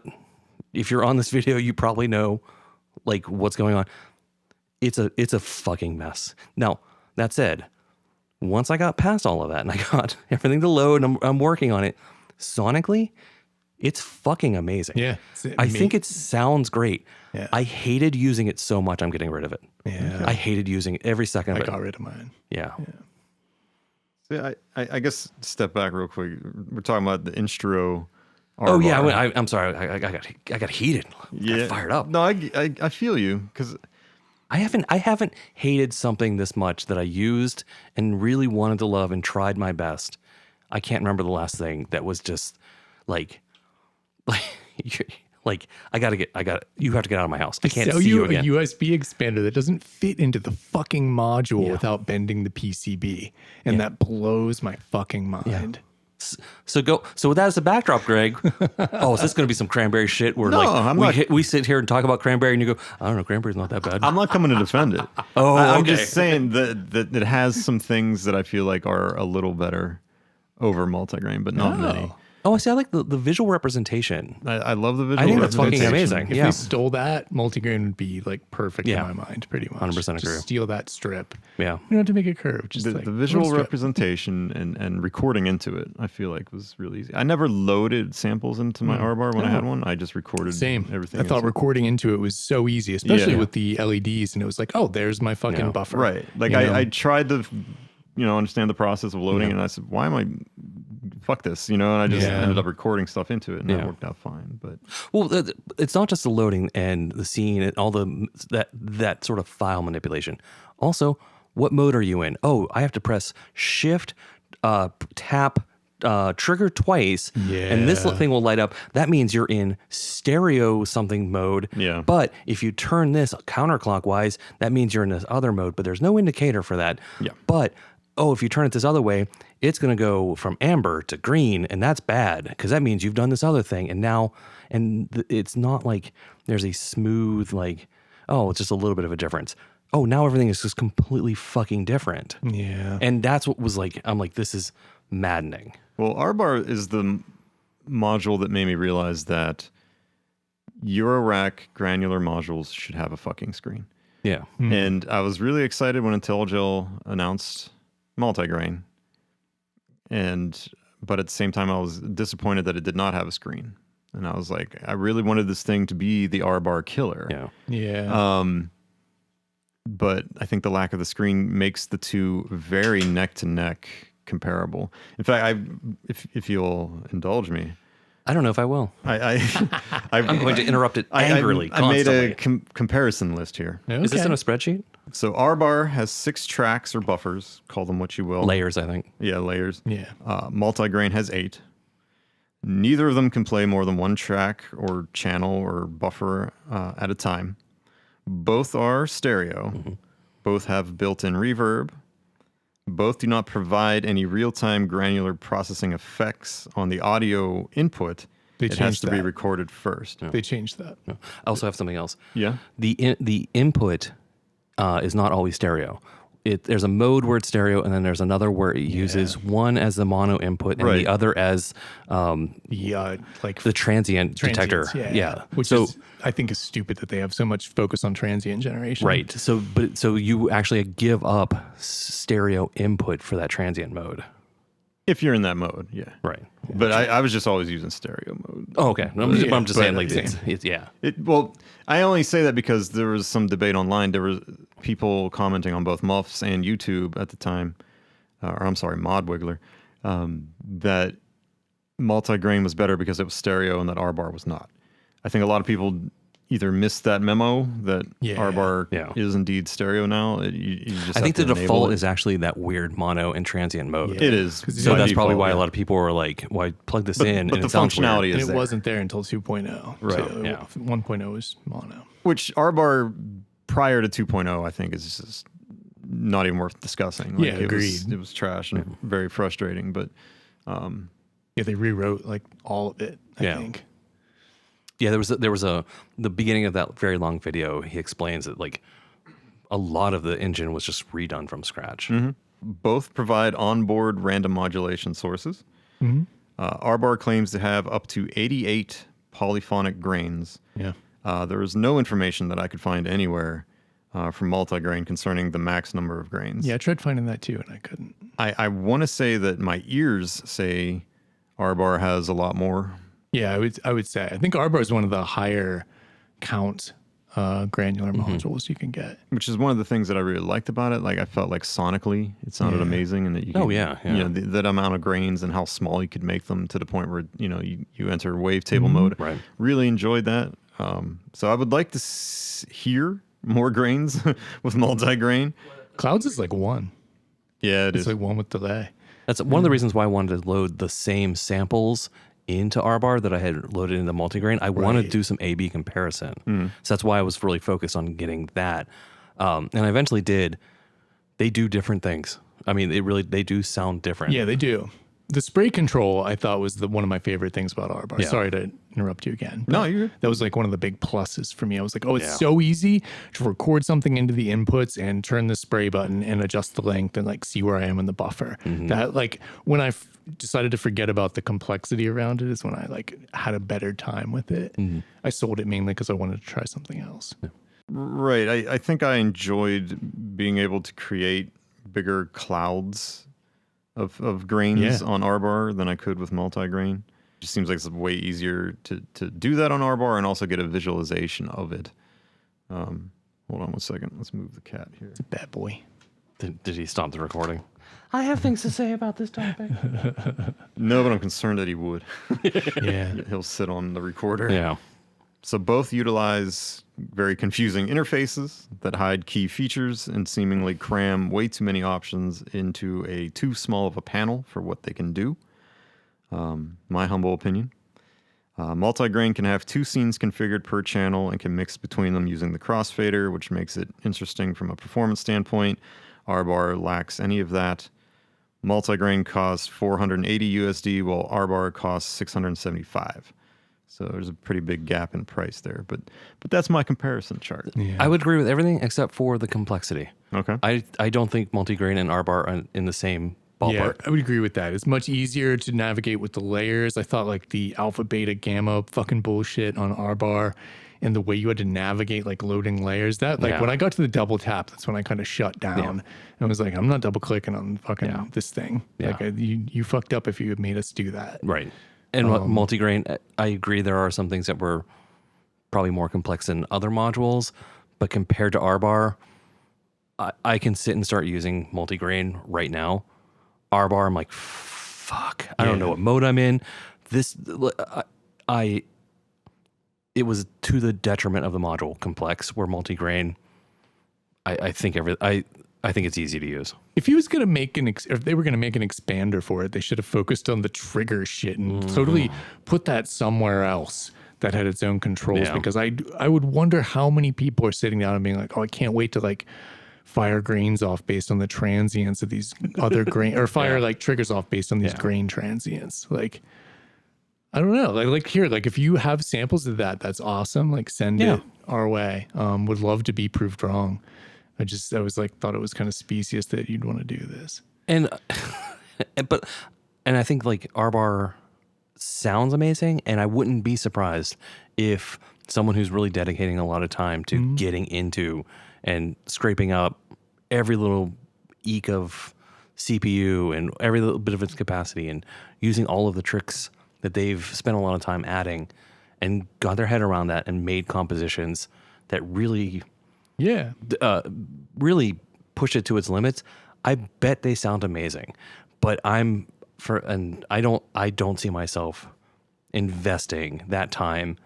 if you're on this video, you probably know like what's going on. It's a fucking mess. Now, that said, once I got past all of that and I got everything to load and I'm working on it, sonically, it's fucking amazing. Yeah. I think it sounds great. Yeah. I hated using it so much, I'm getting rid of it. Yeah. I hated using it every second I of it. got rid of mine. Yeah. See, I guess step back real quick. We're talking about the Instro. Oh yeah, Arbhar. I'm sorry. I got heated. Got fired up. No, I feel you because I haven't hated something this much that I used and really wanted to love and tried my best. I can't remember the last thing that was just like I got you have to get out of my house. I can't Sell see you you again. a USB expander that doesn't fit into the fucking module without bending the PCB, and that blows my fucking mind. So with that as a backdrop, Greg. Oh, is this going to be some cranberry shit? Where we sit here and talk about cranberry, and you go, I don't know, cranberry's not that bad. I'm not coming to defend it. I'm just saying that it has some things that I feel like are a little better over multigrain, but not many. Oh, I see. I like the visual representation. I love the visual. I think that's fucking representation. amazing. If Yeah. we stole that, multigrain would be like perfect in my mind, pretty much. 100% agree. Just steal that strip. Yeah. You don't have to make a curve. Just The, like the visual little strip. representation and recording into it, I feel like was really easy. I never loaded samples into my Arbhar when I had one. I just recorded everything. I thought into it. recording into it was so easy, especially Yeah. with the LEDs, and it was like, oh, there's my fucking buffer. Right. Like You know? I tried to, understand the process of loading, and I said, why am I? Fuck this, and I just ended up recording stuff into it, and that worked out fine. But Well, it's not just the loading and the scene and all that sort of file manipulation. Also, what mode are you in? Oh, I have to press Shift, tap, trigger twice, and this thing will light up. That means you're in stereo something mode. Yeah. But if you turn this counterclockwise, that means you're in this other mode. But there's no indicator for that. Yeah. But if you turn it this other way, it's going to go from amber to green, and that's bad because that means you've done this other thing. And now, it's not like there's a smooth, it's just a little bit of a difference. Oh, now everything is just completely fucking different. Yeah. And that's what was like, I'm like, this is maddening. well, Arbhar is the module that made me realize that Eurorack granular modules should have a fucking screen. Yeah. And I was really excited when IntelliGel announced multigrain. But at the same time, I was disappointed that it did not have a screen. And I was like, I really wanted this thing to be the Arbhar killer. Yeah. Yeah. But I think the lack of the screen makes the two very neck to neck comparable. In fact, if you'll indulge me, I don't know if I will. I'm I'm going to interrupt it angrily. I made a constantly. comparison list here. Is this in a spreadsheet? So Arbhar has 6 tracks or buffers, call them what you will. Layers, I think. Yeah, layers. Yeah. Multigrain has 8. Neither of them can play more than 1 track or channel or buffer at a time. Both are stereo. Both have built-in reverb. Both do not provide any real-time granular processing effects on the audio input. It has changed to be that. recorded first. They changed that. I also have something else. Yeah. The input is not always stereo. There's a mode where it's stereo, and then there's another where it uses one as the mono input and Right. the other as Like the transient detector. transients, Yeah. Which is, I think, is stupid that they have so much focus on transient generation. Right. So you actually give up stereo input for that transient mode. If you're in that mode, yeah. Right. But I was just always using stereo mode. Oh, okay. I'm just saying, like, same. it's yeah. Well, I only say that because there was some debate online. There was people commenting on both Muffs and YouTube at the time, or I'm sorry, Mod Wiggler, that Multigrain was better because it was stereo and that Arbhar was not. I think a lot of people either missed that memo that Arbhar is indeed stereo now. You just I think the have to enable default it. is actually that weird mono and transient mode. It is. So by that's probably default, why yeah. a lot of people were like, "Why plug this in?" But and the it sounds functionality weird. And is it there. wasn't there until 2.0. Right. So Yeah. 1.0 is mono. Which Arbhar prior to 2.0, I think, is just not even worth discussing. Like, Yeah, agreed. It was trash and very frustrating. But Yeah, they rewrote like all of it, I think. Yeah, there was the beginning of that very long video. He explains that like a lot of the engine was just redone from scratch. both provide onboard random modulation sources. Arbhar claims to have up to 88 polyphonic grains. Yeah. There was no information that I could find anywhere from Multigrain concerning the max number of grains. Yeah, I tried finding that too, and I couldn't. I want to say that my ears say Arbhar has a lot more. Yeah, I would say. I think Arbhar is one of the higher count granular modules you can get. Which is one of the things that I really liked about it. Like I felt like sonically it sounded amazing, and that you could, you know, that amount of grains and how small you could make them to the point where you enter wavetable mode. Right. Really enjoyed that. So I would like to hear more grains with multigrain. Clouds is like one. Yeah, It's like one with delay. That's one of the reasons why I wanted to load the same samples into Arbhar that I had loaded into Multigrain. I wanted to do some A/B comparison. So that's why I was really focused on getting that. And I eventually did. They do different things. I mean, they do sound different. Yeah, they do. The spray control I thought was one of my favorite things about Arbhar. Yeah. Sorry to interrupt you again. No, but you're good. that was like one of the big pluses for me. I was like, oh, it's so easy to record something into the inputs and turn the spray button and adjust the length and like see where I am in the buffer. That like when I decided to forget about the complexity around it is when I like had a better time with it. I sold it mainly because I wanted to try something else. Right. I think I enjoyed being able to create bigger clouds of grains on Arbhar than I could with Multigrain. It just seems like it's way easier to do that on Arbhar and also get a visualization of it. Hold on one second. Let's move the cat here. It's a bad boy. Did he stop the recording? I have things to say about this topic. No, but I'm concerned that he would. Yeah. He'll sit on the recorder. Yeah. So both utilize very confusing interfaces that hide key features and seemingly cram way too many options into a too small of a panel for what they can do. My humble opinion. Multigrain can have 2 scenes configured per channel and can mix between them using the crossfader, which makes it interesting from a performance standpoint. Arbhar lacks any of that. Multigrain costs 480 USD, while Arbhar costs 675. So there's a pretty big gap in price there, but that's my comparison chart. Yeah. I would agree with everything except for the complexity. Okay. I don't think Multigrain and Arbhar are in the same ballpark. Yeah, I would agree with that. It's much easier to navigate with the layers. I thought like the alpha, beta, gamma fucking bullshit on Arbhar and the way you had to navigate like loading layers. That like when I got to the double tap, that's when I kind of shut down. And I was like, I'm not double clicking on fucking this thing. Yeah. Like you fucked up if you had made us do that. Right. And Multigrain, I agree there are some things that were probably more complex than other modules, but compared to Arbhar, I can sit and start using Multigrain right now. Arbhar, I'm like, fuck, I don't know what mode I'm in. It was to the detriment of the module complex, where Multigrain, I think I think it's easy to use. If he was going to make if they were going to make an expander for it, they should have focused on the trigger shit and totally put that somewhere else that had its own controls. Yeah. Because I would wonder how many people are sitting down and being like, oh, I can't wait to like fire grains off based on the transients of these other grain, or fire like triggers off based on these grain transients. Like, I don't know. Like here, like if you have samples of that, that's awesome. Like send it our way. Would love to be proved wrong. I thought it was kind of specious that you'd want to do this. And I think like Arbhar sounds amazing, and I wouldn't be surprised if someone who's really dedicating a lot of time to getting into and scraping up every little eek of CPU and every little bit of its capacity and using all of the tricks that they've spent a lot of time adding and got their head around that and made compositions that really really push it to its limits. I bet they sound amazing, but I don't see myself investing that time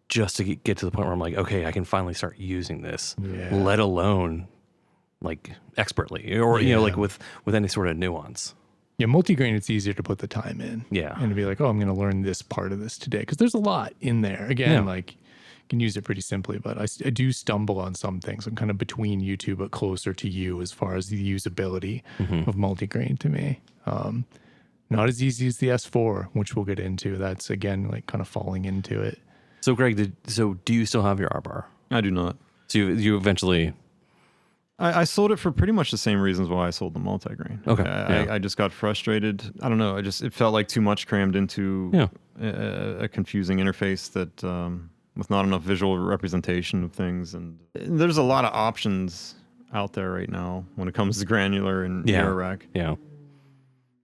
just to get to the point where I'm like, okay, I can finally start using this, let alone like expertly or, you know, like with any sort of nuance. Yeah, multigrain, it's easier to put the time in. Yeah. And to be like, oh, I'm going to learn this part of this today. Because there's a lot in there. Again, like, you can use it pretty simply, but I do stumble on some things. I'm kind of between you two, but closer to you as far as the usability of multigrain to me. Not as easy as the S4, which we'll get into. That's, again, like kind of falling into it. So, Greg, do you still have your Arbhar? I do not. So you eventually... I sold it for pretty much the same reasons why I sold the multigrain. Okay. I just got frustrated. I don't know. It felt like too much crammed into a confusing interface that with not enough visual representation of things. And there's a lot of options out there right now when it comes to granular and mirror rack. Yeah.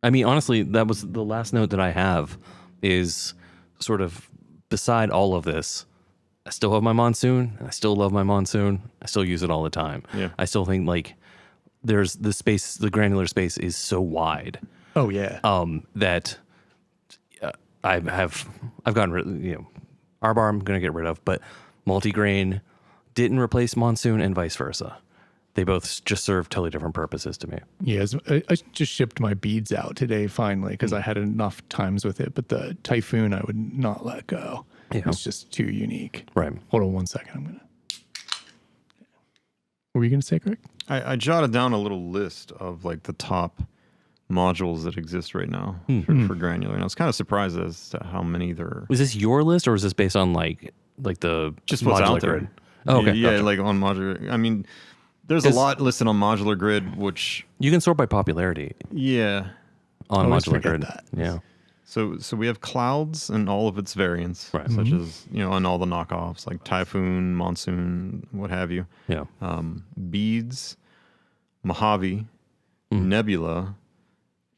I mean, honestly, that was the last note that I have is sort of beside all of this. I still have my Monsoon. I still love my Monsoon. I still use it all the time. Yeah. I still think like there's the space, the granular space is so wide. Oh yeah. That I've gotten rid. Arbhar I'm gonna get rid of, but Multigrain didn't replace Monsoon and vice versa. They both just serve totally different purposes to me. Yes, I just shipped my beads out today finally because I had enough times with it, but the Typhoon I would not let go. Yeah. It's just too unique. Right. Hold on 1 second. What were you going to say, Greg? I jotted down a little list of like the top modules that exist right now for granular, and I was kind of surprised as to how many there are. Was this your list, or is this based on like the just what's out there? Grid? Oh, okay. Yeah, gotcha. Like on modular. I mean, there's a lot listed on modular grid, which you can sort by popularity. Yeah. On modular grid. That. Yeah. So we have Clouds and all of its variants, right. Such as, and all the knockoffs like Typhoon, Monsoon, what have you. Yeah. Beads, Mojave, Nebula,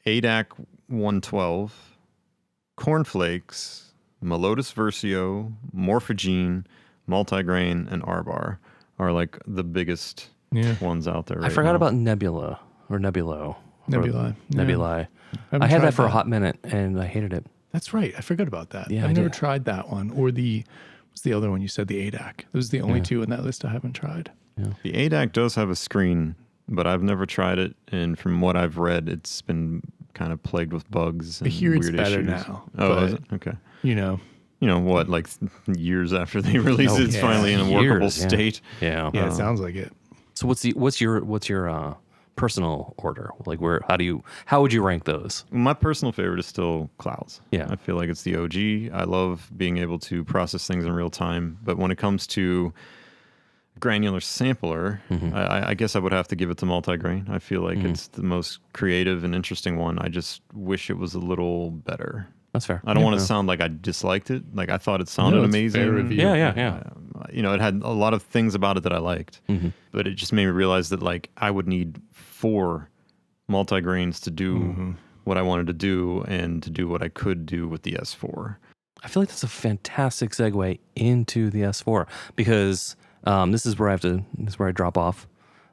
ADAC 112, Cornflakes, Melodus Versio, Morphogene, Multigrain, and Arbhar are like the biggest ones out there. I forgot about Nebula or Nebulo. Nebulae. Nebulae. I had that for a hot minute and I hated it. That's right. I forgot about that. Yeah, I've never tried that one. Or what's the other one you said? The ADAC. Those are the only two in that list I haven't tried. Yeah. The ADAC does have a screen, but I've never tried it. And from what I've read, it's been kind of plagued with bugs and I hear weird it's better issues. now. Oh, is it? Okay. You know what? Like years after they release it, it's finally in a workable state. Yeah. Yeah, it sounds like it. So what's your personal order? Like how would you rank those? My personal favorite is still Clouds. Yeah. I feel like it's the OG. I love being able to process things in real time. But when it comes to granular sampler, I guess I would have to give it to Multigrain. I feel like it's the most creative and interesting one. I just wish it was a little better. That's fair. I don't want to sound like I disliked it. Like I thought it sounded amazing. Fair review. Yeah. It had a lot of things about it that I liked, but it just made me realize that like I would need 4 multigrains to do what I wanted to do and to do what I could do with the S4. I feel like that's a fantastic segue into the S4 because this is where I drop off.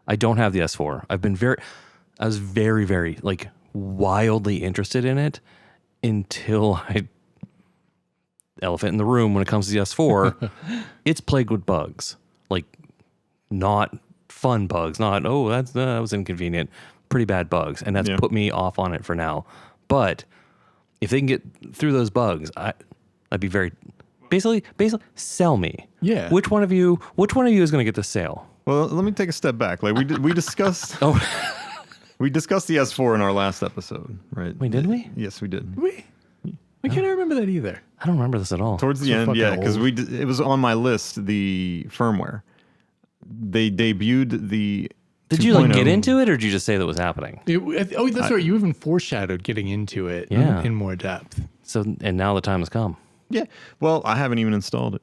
I don't have the S4. I was very, very like wildly interested in it until elephant in the room when it comes to the S4, it's plagued with bugs. Like not fun bugs, not that was inconvenient. Pretty bad bugs, and that's put me off on it for now. But if they can get through those bugs, I'd be very basically sell me. Yeah. Which one of you is going to get the sale? Well, let me take a step back. Like we discussed. We discussed the S4 in our last episode, right? Wait, did we? Yes, we did. I can't remember that either. I don't remember this at all. Towards the end, because it was on my list. The firmware. They debuted the. Did you like get into it, or did you just say that was happening? That's right. You even foreshadowed getting into it in more depth. So, and now the time has come. Yeah. Well, I haven't even installed it.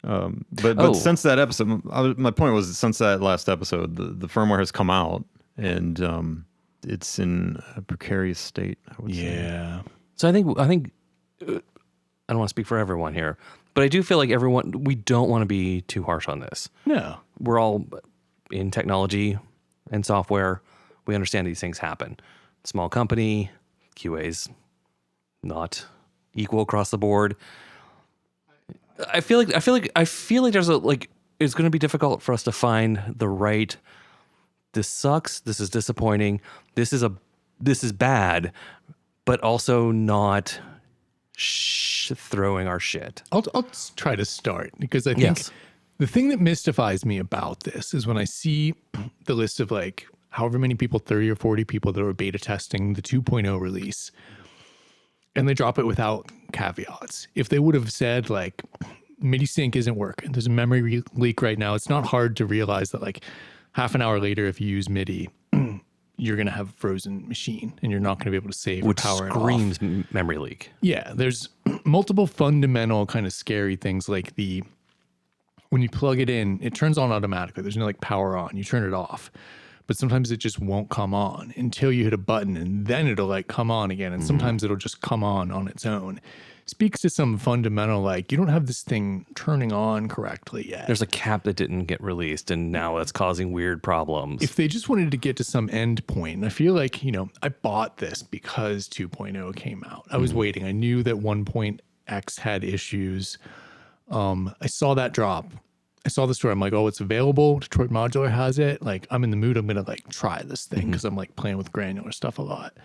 But since that episode, my point was since that last episode, the firmware has come out and it's in a precarious state, I would say. Yeah. So I think I don't want to speak for everyone here, but I do feel like we don't want to be too harsh on this. No. We're all in technology and software. We understand these things happen. Small company, QA's not equal across the board. I feel like there's it's going to be difficult for us to find the right. This sucks. This is disappointing. This is bad, but also not throwing our shit. I'll try to start because I think the thing that mystifies me about this is when I see the list of like however many people, 30 or 40 people that were beta testing the 2.0 release, and they drop it without caveats. If they would have said like MIDI sync isn't working, there's a memory leak right now, it's not hard to realize that like half an hour later, if you use MIDI, you're going to have a frozen machine and you're not going to be able to save or power it off. Which screams memory leak. Yeah, there's multiple fundamental kind of scary things like when you plug it in, it turns on automatically. There's no like power on. You turn it off. But sometimes it just won't come on until you hit a button and then it'll like come on again. And sometimes it'll just come on its own. Speaks to some fundamental, like you don't have this thing turning on correctly yet. There's a cap that didn't get released and now it's causing weird problems. If they just wanted to get to some end point, and I feel like, I bought this because 2.0 came out. I was waiting. I knew that 1.x had issues. I saw that drop. I saw the story. I'm like, oh, it's available. Detroit Modular has it. Like, I'm in the mood. I'm going to like try this thing because I'm like playing with granular stuff a lot.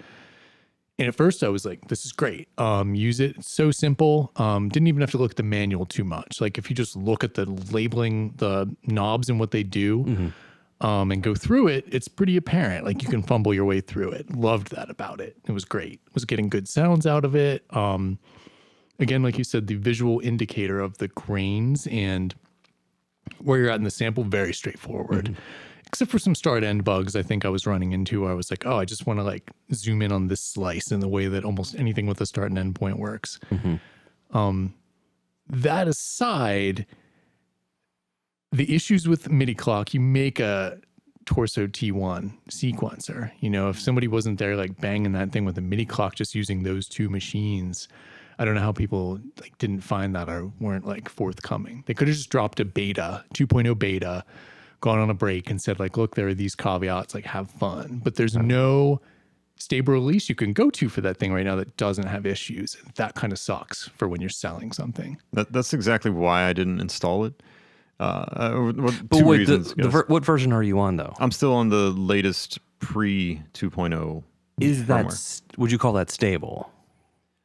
And at first I was like, this is great. Use it. It's so simple. Didn't even have to look at the manual too much. Like if you just look at the labeling, the knobs and what they do and go through it, it's pretty apparent. Like you can fumble your way through it. Loved that about it. It was great. Was getting good sounds out of it. Again, like you said, the visual indicator of the grains and where you're at in the sample, very straightforward. Except for some start-end bugs I think I was running into where I was like, oh, I just want to like zoom in on this slice in the way that almost anything with a start and end point works. That aside, the issues with MIDI clock, you make a Torso T1 sequencer. If somebody wasn't there like banging that thing with a MIDI clock just using those two machines, I don't know how people like didn't find that or weren't like forthcoming. They could have just dropped a beta, 2.0 beta, gone on a break and said like, look, there are these caveats, like have fun. But there's no stable release you can go to for that thing right now that doesn't have issues. That kind of sucks for when you're selling something. That's exactly why I didn't install it. But wait, what version are you on though? I'm still on the latest pre 2.0. Is that, would you call that stable?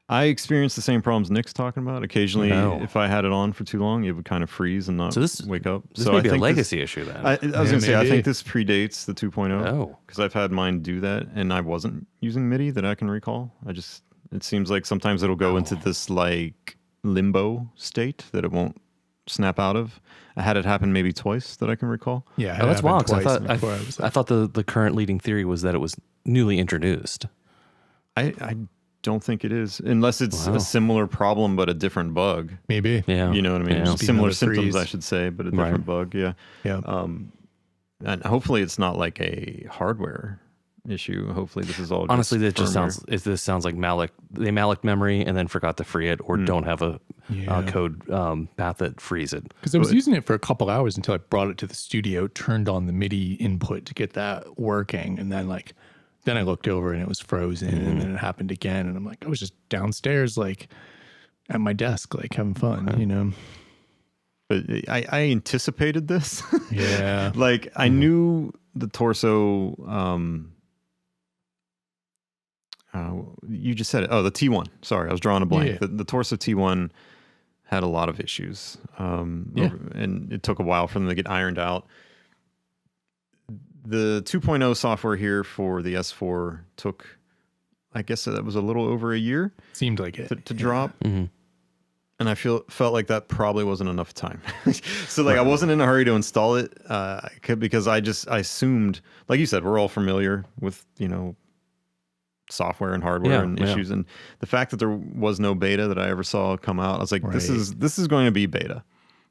I experienced the same problems Nick's talking about. Occasionally, if I had it on for too long, it would kind of freeze and not wake up. This may be a legacy issue then. I was going to say, I think this predates the 2.0. Because I've had mine do that, and I wasn't using MIDI that I can recall. It seems like sometimes it'll go into this like limbo state that it won't snap out of. I had it happen maybe twice that I can recall. Yeah, that's wild. I thought the current leading theory was that it was newly introduced. I don't think it is, unless it's a similar problem but a different bug. Maybe. Yeah. You know what I mean? Yeah. Similar symptoms, I should say, but a different bug. Yeah. Yeah. And hopefully it's not like a hardware issue. Hopefully this is all honestly just that just sounds like they malloc memory and then forgot to free it or don't have a code path that frees it. Because I was using it for a couple hours until I brought it to the studio, turned on the MIDI input to get that working, and then I looked over and it was frozen and then it happened again. And I'm like, I was just downstairs, like at my desk, like having fun, But I anticipated this. Yeah. Like I knew the torso. You just said it. Oh, the T1. Sorry, I was drawing a blank. Yeah. The torso T1 had a lot of issues, and it took a while for them to get ironed out. The 2.0 software here for the S4 took, I guess that was a little over a year. Seemed like it to drop. Mm-hmm. And I felt like that probably wasn't enough time. So like I wasn't in a hurry to install it because I assumed, like you said, we're all familiar with, software and hardware and issues. And the fact that there was no beta that I ever saw come out, I was like, this is going to be beta.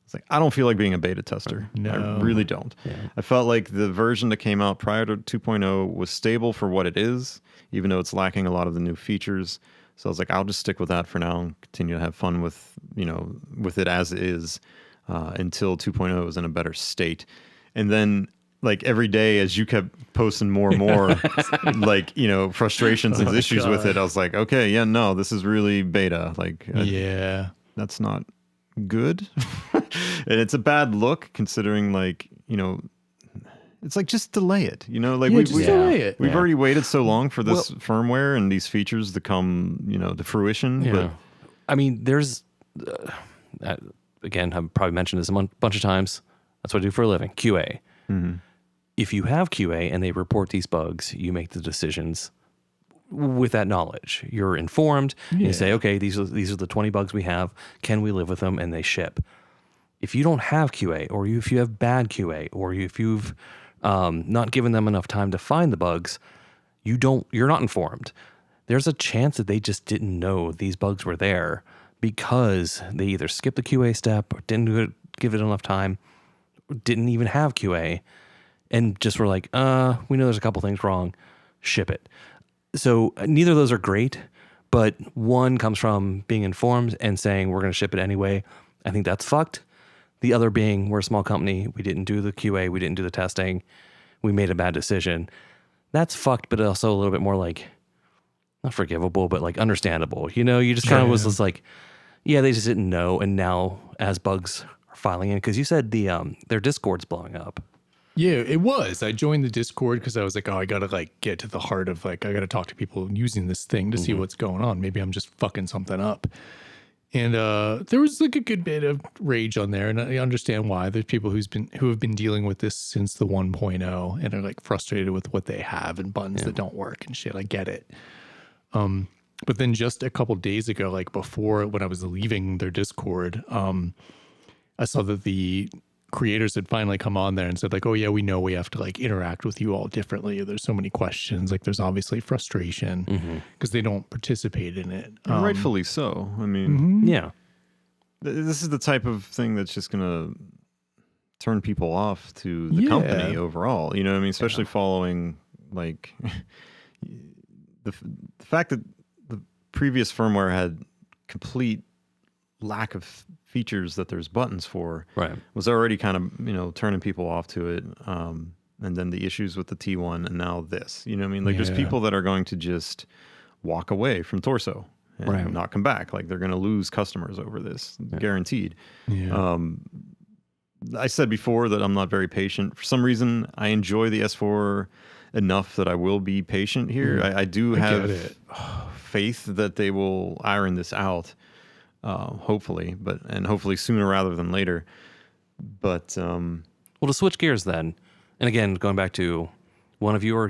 It's like, I don't feel like being a beta tester. No. I really don't. Yeah. I felt like the version that came out prior to 2.0 was stable for what it is, even though it's lacking a lot of the new features. So I was like, I'll just stick with that for now and continue to have fun with it as is until 2.0 is in a better state. And then like every day as you kept posting more and more, like, frustrations and issues with it, I was like, okay, yeah, no, this is really beta. Like, that's not good. And it's a bad look considering like, it's like just delay it, like delay it. We've already waited so long for this firmware and these features to come, to fruition. Yeah. But I mean, there's again, I've probably mentioned this a bunch of times. That's what I do for a living, QA. Mm-hmm. If you have QA and they report these bugs, you make the decisions with that knowledge. You're informed. And you say, okay, these are the 20 bugs we have. Can we live with them? And they ship. If you don't have QA, or if you have bad QA, or if you've not given them enough time to find the bugs, you're not informed. There's a chance that they just didn't know these bugs were there because they either skipped the QA step or didn't give it enough time, or didn't even have QA, and just were like, we know there's a couple things wrong, ship it. So neither of those are great, but one comes from being informed and saying we're going to ship it anyway. I think that's fucked. The other being we're a small company. We didn't do the QA. We didn't do the testing. We made a bad decision. That's fucked, but also a little bit more like, not forgivable, but like understandable. You just kind of was just like, yeah, they just didn't know. And now as bugs are filing in, because you said their Discord's blowing up. Yeah, it was. I joined the Discord because I was like, I got to like get to the heart of like, I got to talk to people using this thing to see what's going on. Maybe I'm just fucking something up. And there was like a good bit of rage on there, and I understand why. There's people who have been dealing with this since the 1.0 and are like frustrated with what they have and buttons that don't work and shit. I get it. But then just a couple days ago, like before when I was leaving their Discord, I saw that the creators had finally come on there and said like, oh yeah, we know we have to like interact with you all differently. There's so many questions. Like there's obviously frustration because they don't participate in it. And rightfully so. I mean, Yeah. This is the type of thing that's just going to turn people off to the company overall. You know what I mean? Especially following like the fact that the previous firmware had complete lack of features that there's buttons for was already kind of, turning people off to it. And then the issues with the T1 and now this, you know what I mean? Like there's people that are going to just walk away from Torso and not come back. Like they're going to lose customers over this, guaranteed. Yeah. I said before that I'm not very patient. For some reason, I enjoy the S4 enough that I will be patient here. I do have faith that they will iron this out. Hopefully, and hopefully sooner rather than later. But well, to switch gears then, and again going back to one of you are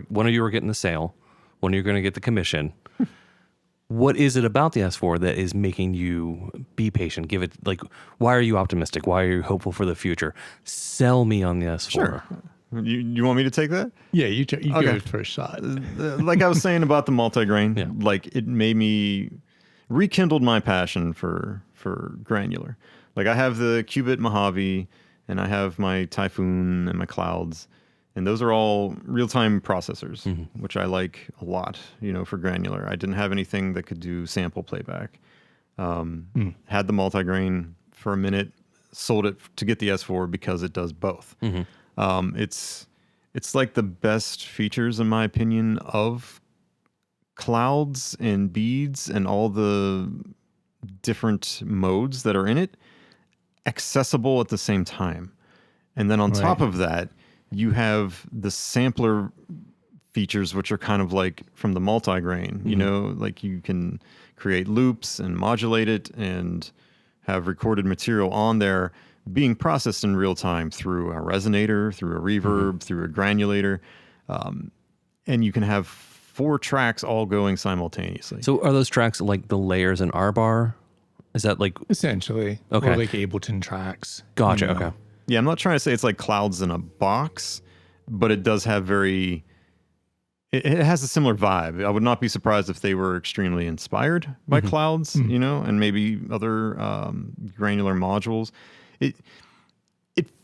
getting the sale, one of you are going to get the commission. What is it about the S4 that is making you be patient? Give it like, why are you optimistic? Why are you hopeful for the future? Sell me on the S4. Sure. You want me to take that? Yeah, you go for a shot. Like I was saying about the multigrain, like it made me rekindled my passion for granular. Like I have the Qubit Mojave and I have my Typhoon and my Clouds, and those are all real-time processors, which I like a lot, for granular. I didn't have anything that could do sample playback. Had the multigrain for a minute, sold it to get the S4 because it does both. It's like the best features in my opinion of clouds and beads and all the different modes that are in it. accessible at the same time. And then on top of that, you have the sampler features, which are kind of like from the multigrain, you know, like you can create loops and modulate it and have recorded material on there being processed in real time through a resonator, through a reverb, through a granulator. And you can have 4 tracks all going simultaneously. So are those tracks like the layers in Arbhar? Is that like essentially, okay, or like Ableton tracks? Gotcha. You know? Okay. Yeah, I'm not trying to say it's like clouds in a box, but it does have it has a similar vibe. I would not be surprised if they were extremely inspired by clouds, you know, and maybe other granular modules. It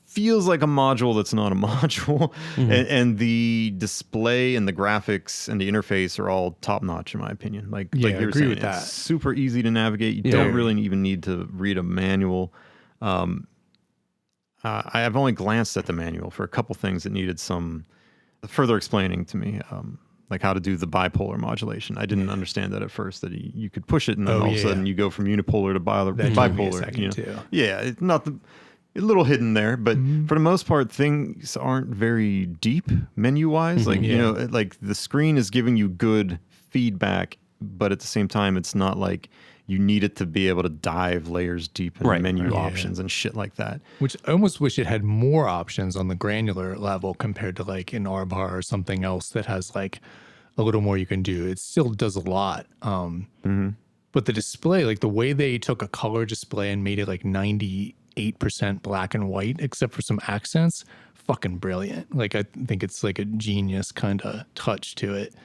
feels like a module that's not a module, and the display and the graphics and the interface are all top notch in my opinion. Like I you were agree saying, with that. it's super easy to navigate. You don't really even need to read a manual. I've only glanced at the manual for a couple things that needed some further explaining to me, like how to do the bipolar modulation. I didn't understand that at first, that you could push it and then all of a sudden you go from unipolar to bipolar. You know? Too. Yeah, it's not a little hidden there, but for the most part, things aren't very deep menu-wise. Like, you know, like the screen is giving you good feedback, but at the same time, it's not like you need it to be able to dive layers deep in menu options and shit like that. Which I almost wish it had more options on the granular level compared to like in Arbhar or something else that has like a little more you can do. It still does a lot. But the display, like the way they took a color display and made it like 98% black and white, except for some accents, fucking brilliant. Like I think it's like a genius kind of touch to it.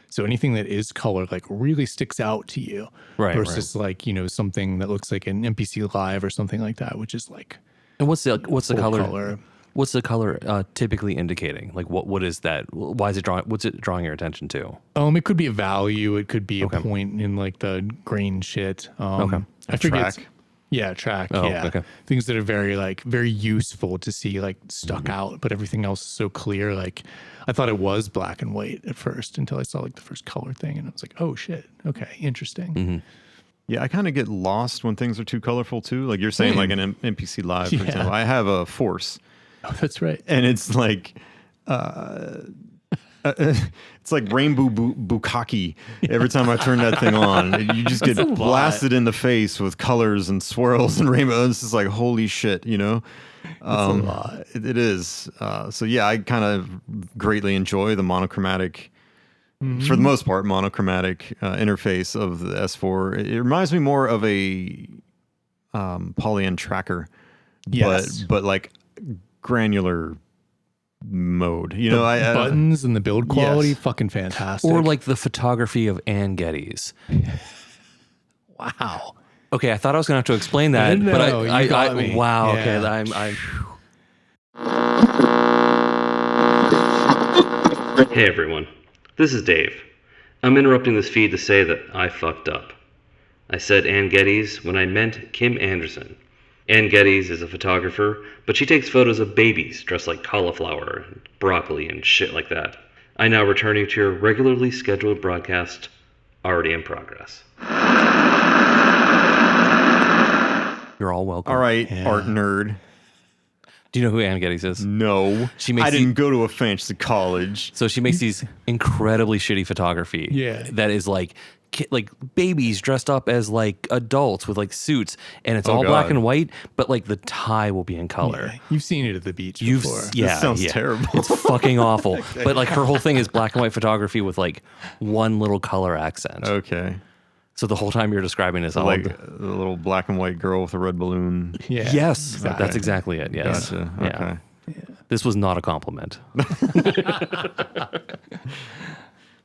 So anything that is color like really sticks out to you versus like, you know, something that looks like an MPC Live or something like that, which is like. And what's the color? What's the color typically indicating? Like what is that? Why is it drawing? What's it drawing your attention to? It could be a value. It could be a point in like the grain shit. I forget. Track. Okay. Things that are very useful to see like stuck out, but everything else is so clear. Like I thought it was black and white at first until I saw like the first color thing, and I was like, oh shit, okay, interesting. Yeah, I kind of get lost when things are too colorful too. Like you're saying, like an MPC Live, for example. I have a Force. Oh, that's right. And it's like, it's like rainbow bukkake every time I turn that thing on. You just get blasted in the face with colors and swirls and rainbows. It's just like, holy shit, you know? That's a lot. It is. So yeah, I kind of greatly enjoy the monochromatic, for the most part, monochromatic interface of the S4. It reminds me more of a polyend tracker, but like granular mode, you know, buttons and the build quality, fucking fantastic. Or like the photography of Ann Getty's. Wow. Okay, I thought I was gonna have to explain that, No, but you got me. wow. Yeah. Okay, Hey everyone, this is Dave. I'm interrupting this feed to say that I fucked up. I said Ann Getty's when I meant Kim Anderson. Ann Getty's is a photographer, but she takes photos of babies dressed like cauliflower and broccoli and shit like that. I now return you to your regularly scheduled broadcast, already in progress. You're all welcome. All right, art nerd. Do you know who Ann Getty's is? No, I didn't go to a fancy college. So she makes these incredibly shitty photography. Yeah. That is like babies dressed up as like adults with like suits, and it's all black and white, but like the tie will be in color. Yeah. You've seen it at the beach before. This sounds terrible. It's fucking awful. But like her whole thing is black and white photography with like one little color accent. Okay. So the whole time you're describing is like the little black and white girl with a red balloon. Yeah. Yes, exactly. That's exactly it. Yes. Gotcha. Okay. Yeah. This was not a compliment.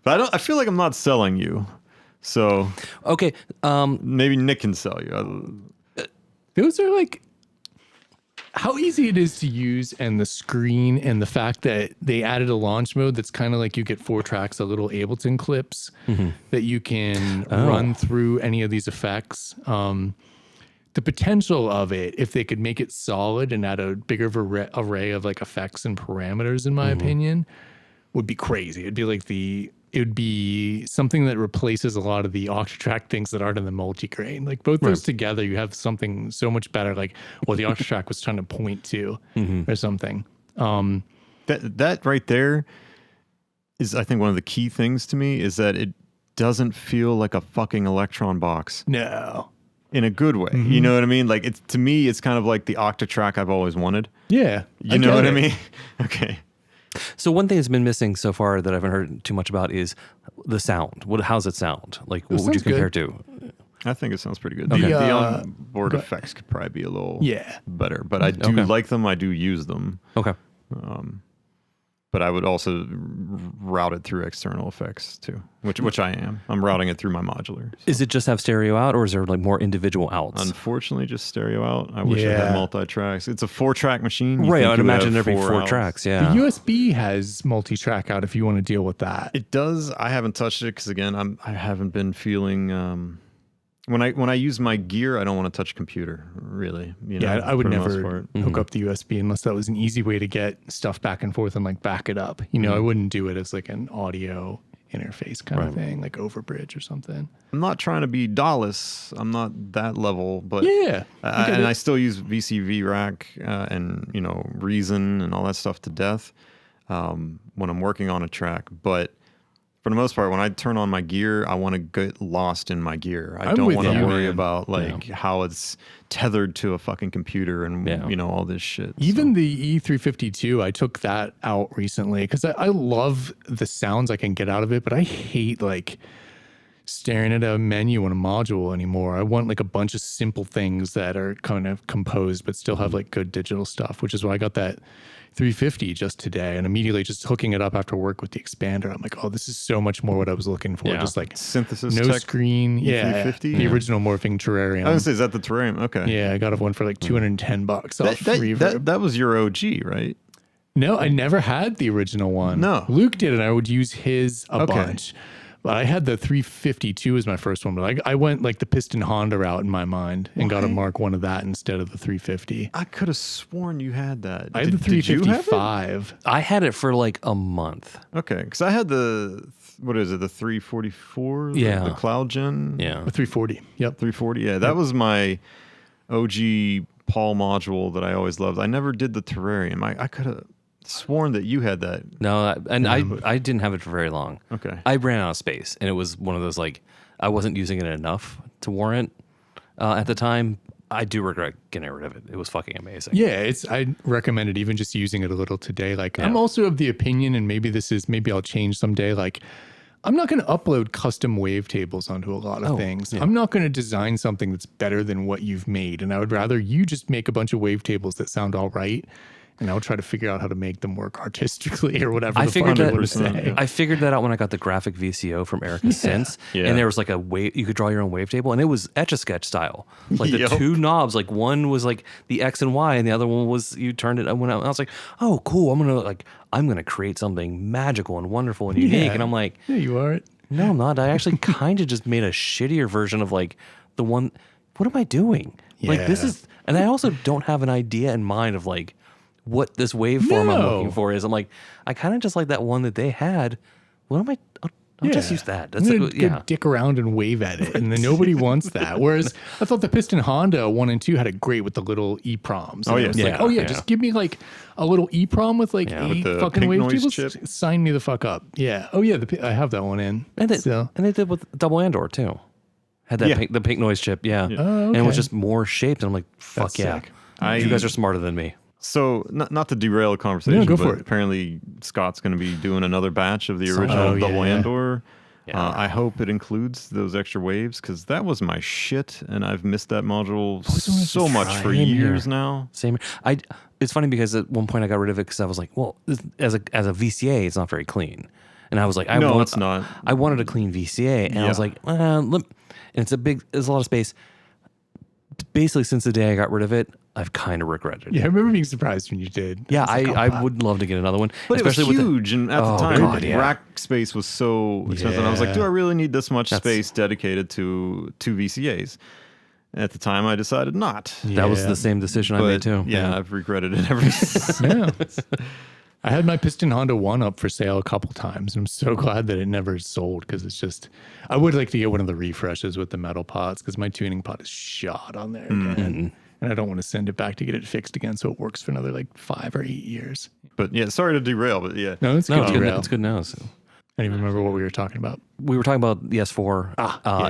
But I feel like I'm not selling you. So okay, maybe Nick can sell you. Those are like how easy it is to use, and the screen, and the fact that they added a launch mode that's kind of like you get 4 tracks of little Ableton clips that you can run through any of these effects. The potential of it, if they could make it solid and add a bigger array of like effects and parameters, in my opinion, would be crazy. It'd be like the it would be something that replaces a lot of the Octatrack things that aren't in the multigrain. Like both those together, you have something so much better. Like what the Octatrack was trying to point to or something. That right there is, I think, one of the key things to me is that it doesn't feel like a fucking Electron box. No. In a good way. You know what I mean? Like, it's, to me, it's kind of like the Octatrack I've always wanted. Yeah. You know what I mean? Okay. So one thing that's been missing so far that I haven't heard too much about is the sound. How's it sound? Like, what would you compare to? I think it sounds pretty good. Okay. The onboard effects could probably be a little better, but I do like them. I do use them. Okay. But I would also route it through external effects too, which I am. I'm routing it through my modular. So. Is it just have stereo out, or is there like more individual outs? Unfortunately, just stereo out. I wish I had multi-tracks. It's a 4-track machine. Right, I'd imagine there'd be 4 tracks, yeah. The USB has multi-track out if you want to deal with that. It does. I haven't touched it because, again, I haven't been feeling... When I use my gear, I don't want to touch computer, really. You know, I would never hook up the USB unless that was an easy way to get stuff back and forth and like back it up. You know, I wouldn't do it as like an audio interface kind of thing, like Overbridge or something. I'm not trying to be Dallas. I'm not that level, but I still use VCV rack and, you know, Reason and all that stuff to death when I'm working on a track. But for the most part, when I turn on my gear, I want to get lost in my gear. I don't want to worry about like how it's tethered to a fucking computer and you know, all this shit. Even the E352, I took that out recently because I love the sounds I can get out of it, but I hate like staring at a menu on a module anymore. I want like a bunch of simple things that are kind of composed but still have like good digital stuff, which is why I got that 350 just today, and immediately just hooking it up after work with the expander, I'm like, oh, this is so much more what I was looking for. Just like synthesis, no tech, screen, the original morphing terrarium. I was gonna say, is that the terrarium? Okay, yeah, I got one for like $210 off Reverb. That was your OG, right? No, I never had the original one. No, Luke did, and I would use his a bunch. But I had the 352 as my first one, but I went like the piston Honda route in my mind and got a Mark 1 of that instead of the 350. I could have sworn you had that. I had the 355. I had it for like a month. Okay, because I had the, what is it, the 344? Yeah. The Cloud Gen? Yeah. The 340. Yep. 340. Yeah, that was my OG Paul module that I always loved. I never did the Terrarium. I could have sworn that you had that. No, I didn't have it for very long. Okay. I ran out of space, and it was one of those like I wasn't using it enough to warrant at the time. I do regret getting rid of it. It was fucking amazing. Yeah, I recommend it, even just using it a little today. Like I'm also of the opinion, and maybe I'll change someday. Like I'm not going to upload custom wavetables onto a lot of things. Yeah. I'm not going to design something that's better than what you've made, and I would rather you just make a bunch of wavetables that sound all right. And I'll try to figure out how to make them work artistically or whatever. I figured that out when I got the graphic VCO from Erica Synths, and there was like a wave. You could draw your own wavetable, and it was Etch-a-Sketch style. Like the two knobs, like one was like the X and Y, and the other one was you turned it. And I was like, oh, cool. I'm gonna create something magical and wonderful and unique. And I'm like, yeah, you are. No, I'm not. I actually kind of just made a shittier version of like the one. What am I doing? Yeah. Like this is, and I also don't have an idea in mind of like what this waveform I'm looking for is. I'm like, I kind of just like that one that they had. What am I? I'll just use that. That's dick around and wave at it, and then nobody wants that. Whereas I thought the Piston Honda 1 and 2 had it great with the little EPROMs. Just give me like a little EPROM with like 8 fucking wavetables. Sign me the fuck up. Yeah. Oh yeah, I have that one in. And they did with Double Andor too. Had that the pink noise chip. Yeah. Oh, okay. And it was just more shaped. And I'm like, fuck That's yeah. You guys are smarter than me. So, not to derail the conversation, go but for it. Apparently Scott's going to be doing another batch of the original Double Andor. Yeah. I hope it includes those extra waves, because that was my shit, and I've missed that module so much for years now. Same. It's funny because at one point I got rid of it because I was like, well, as a VCA, it's not very clean. And I was like, it's not. I wanted a clean VCA, and I was like, and it's there's a lot of space. Basically, since the day I got rid of it, I've kind of regretted it. Yeah, I remember being surprised when you did. Yeah, I would love to get another one. But especially it was huge, and at the time, rack space was so expensive. And I was like, do I really need this much space dedicated to two VCAs? At the time, I decided not. That was the same decision I made too. Yeah, I've regretted it ever since. I had my Piston Honda 1 up for sale a couple times. I'm so glad that it never sold because it's just, I would like to get one of the refreshes with the metal pots because my tuning pot is shot on there again. And I don't want to send it back to get it fixed again so it works for another like 5 or 8 years. But yeah, sorry to derail, but yeah. No, it's good. It's good news. I don't even remember what we were talking about. We were talking about the S4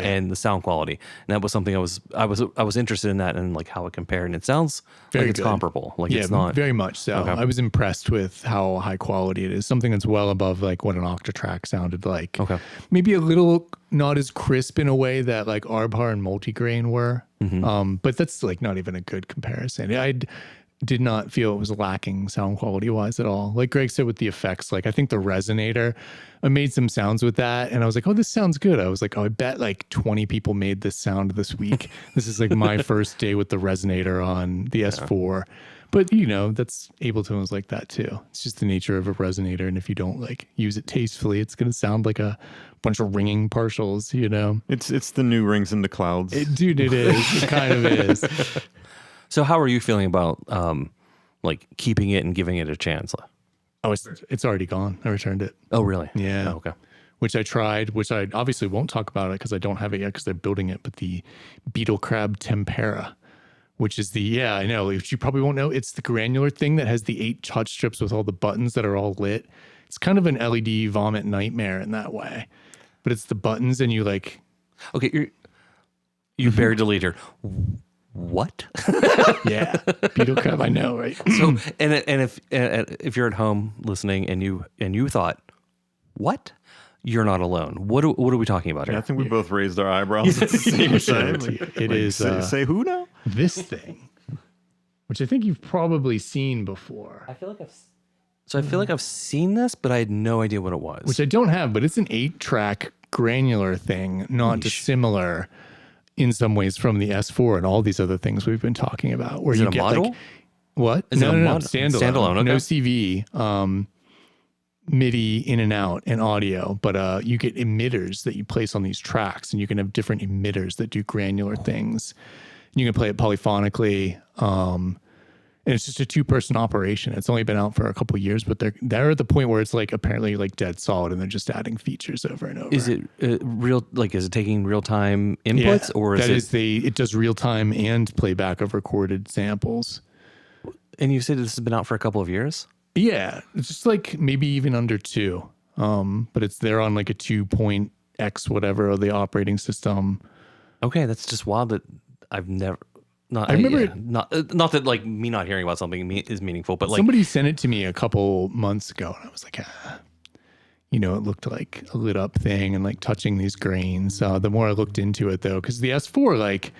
and the sound quality, and that was something I was interested in that and like how it compared. And it sounds like it's comparable. Like it's not very much so. Okay. I was impressed with how high quality it is. Something that's well above like what an Octatrack sounded like. Okay, maybe a little not as crisp in a way that like Arbhar and Multigrain were. But that's like not even a good comparison. I did not feel it was lacking sound quality wise at all. Like Greg said with the effects, like I think the resonator, I made some sounds with that and I was like, oh, this sounds good. I was like, oh, I bet like 20 people made this sound this week. This is like my first day with the resonator on the S4. But you know, that's Ableton was like that too. It's just the nature of a resonator. And if you don't like use it tastefully, it's going to sound like a bunch of ringing partials, you know? It's the new rings in the clouds. Dude, it is. It kind of is. So how are you feeling about like keeping it and giving it a chance? Oh, it's already gone. I returned it. Oh, really? Yeah. Oh, okay. Which I tried, which I obviously won't talk about it because I don't have it yet because they're building it, but the Beetle Crab Tempera, which is I know, which you probably won't know. It's the granular thing that has the 8 touch strips with all the buttons that are all lit. It's kind of an LED vomit nightmare in that way, but it's the buttons and you like... Okay, you buried the leader. What? Yeah, Beetle Crab. I know, right? So, and if you're at home listening and you thought, what? You're not alone. What are we talking about here? Yeah, I think we both raised our eyebrows at the same time. It is say who now? This thing, which I think you've probably seen before. I feel like I've seen this, but I had no idea what it was. Which I don't have, but it's an 8-track granular thing, not dissimilar in some ways from the S4 and all these other things we've been talking about. Where is you it a get model? like what? Is it a no, standalone. Okay. No CV, MIDI in and out and audio, but you get emitters that you place on these tracks, and you can have different emitters that do granular things. You can play it polyphonically. And it's just a 2-person operation. It's only been out for a couple of years, but they're at the point where it's like apparently like dead solid, and they're just adding features over and over. Is it real? Like, is it taking real time inputs, or is it does real time and playback of recorded samples? And you said this has been out for a couple of years. Yeah, it's just like maybe even under 2. But it's there on like a 2.x whatever of the operating system. Okay, that's just wild that I've never. I remember not that like me not hearing about something is meaningful, but like somebody sent it to me a couple months ago, and I was like, it looked like a lit up thing and like touching these grains. The more I looked into it though, because the S4, like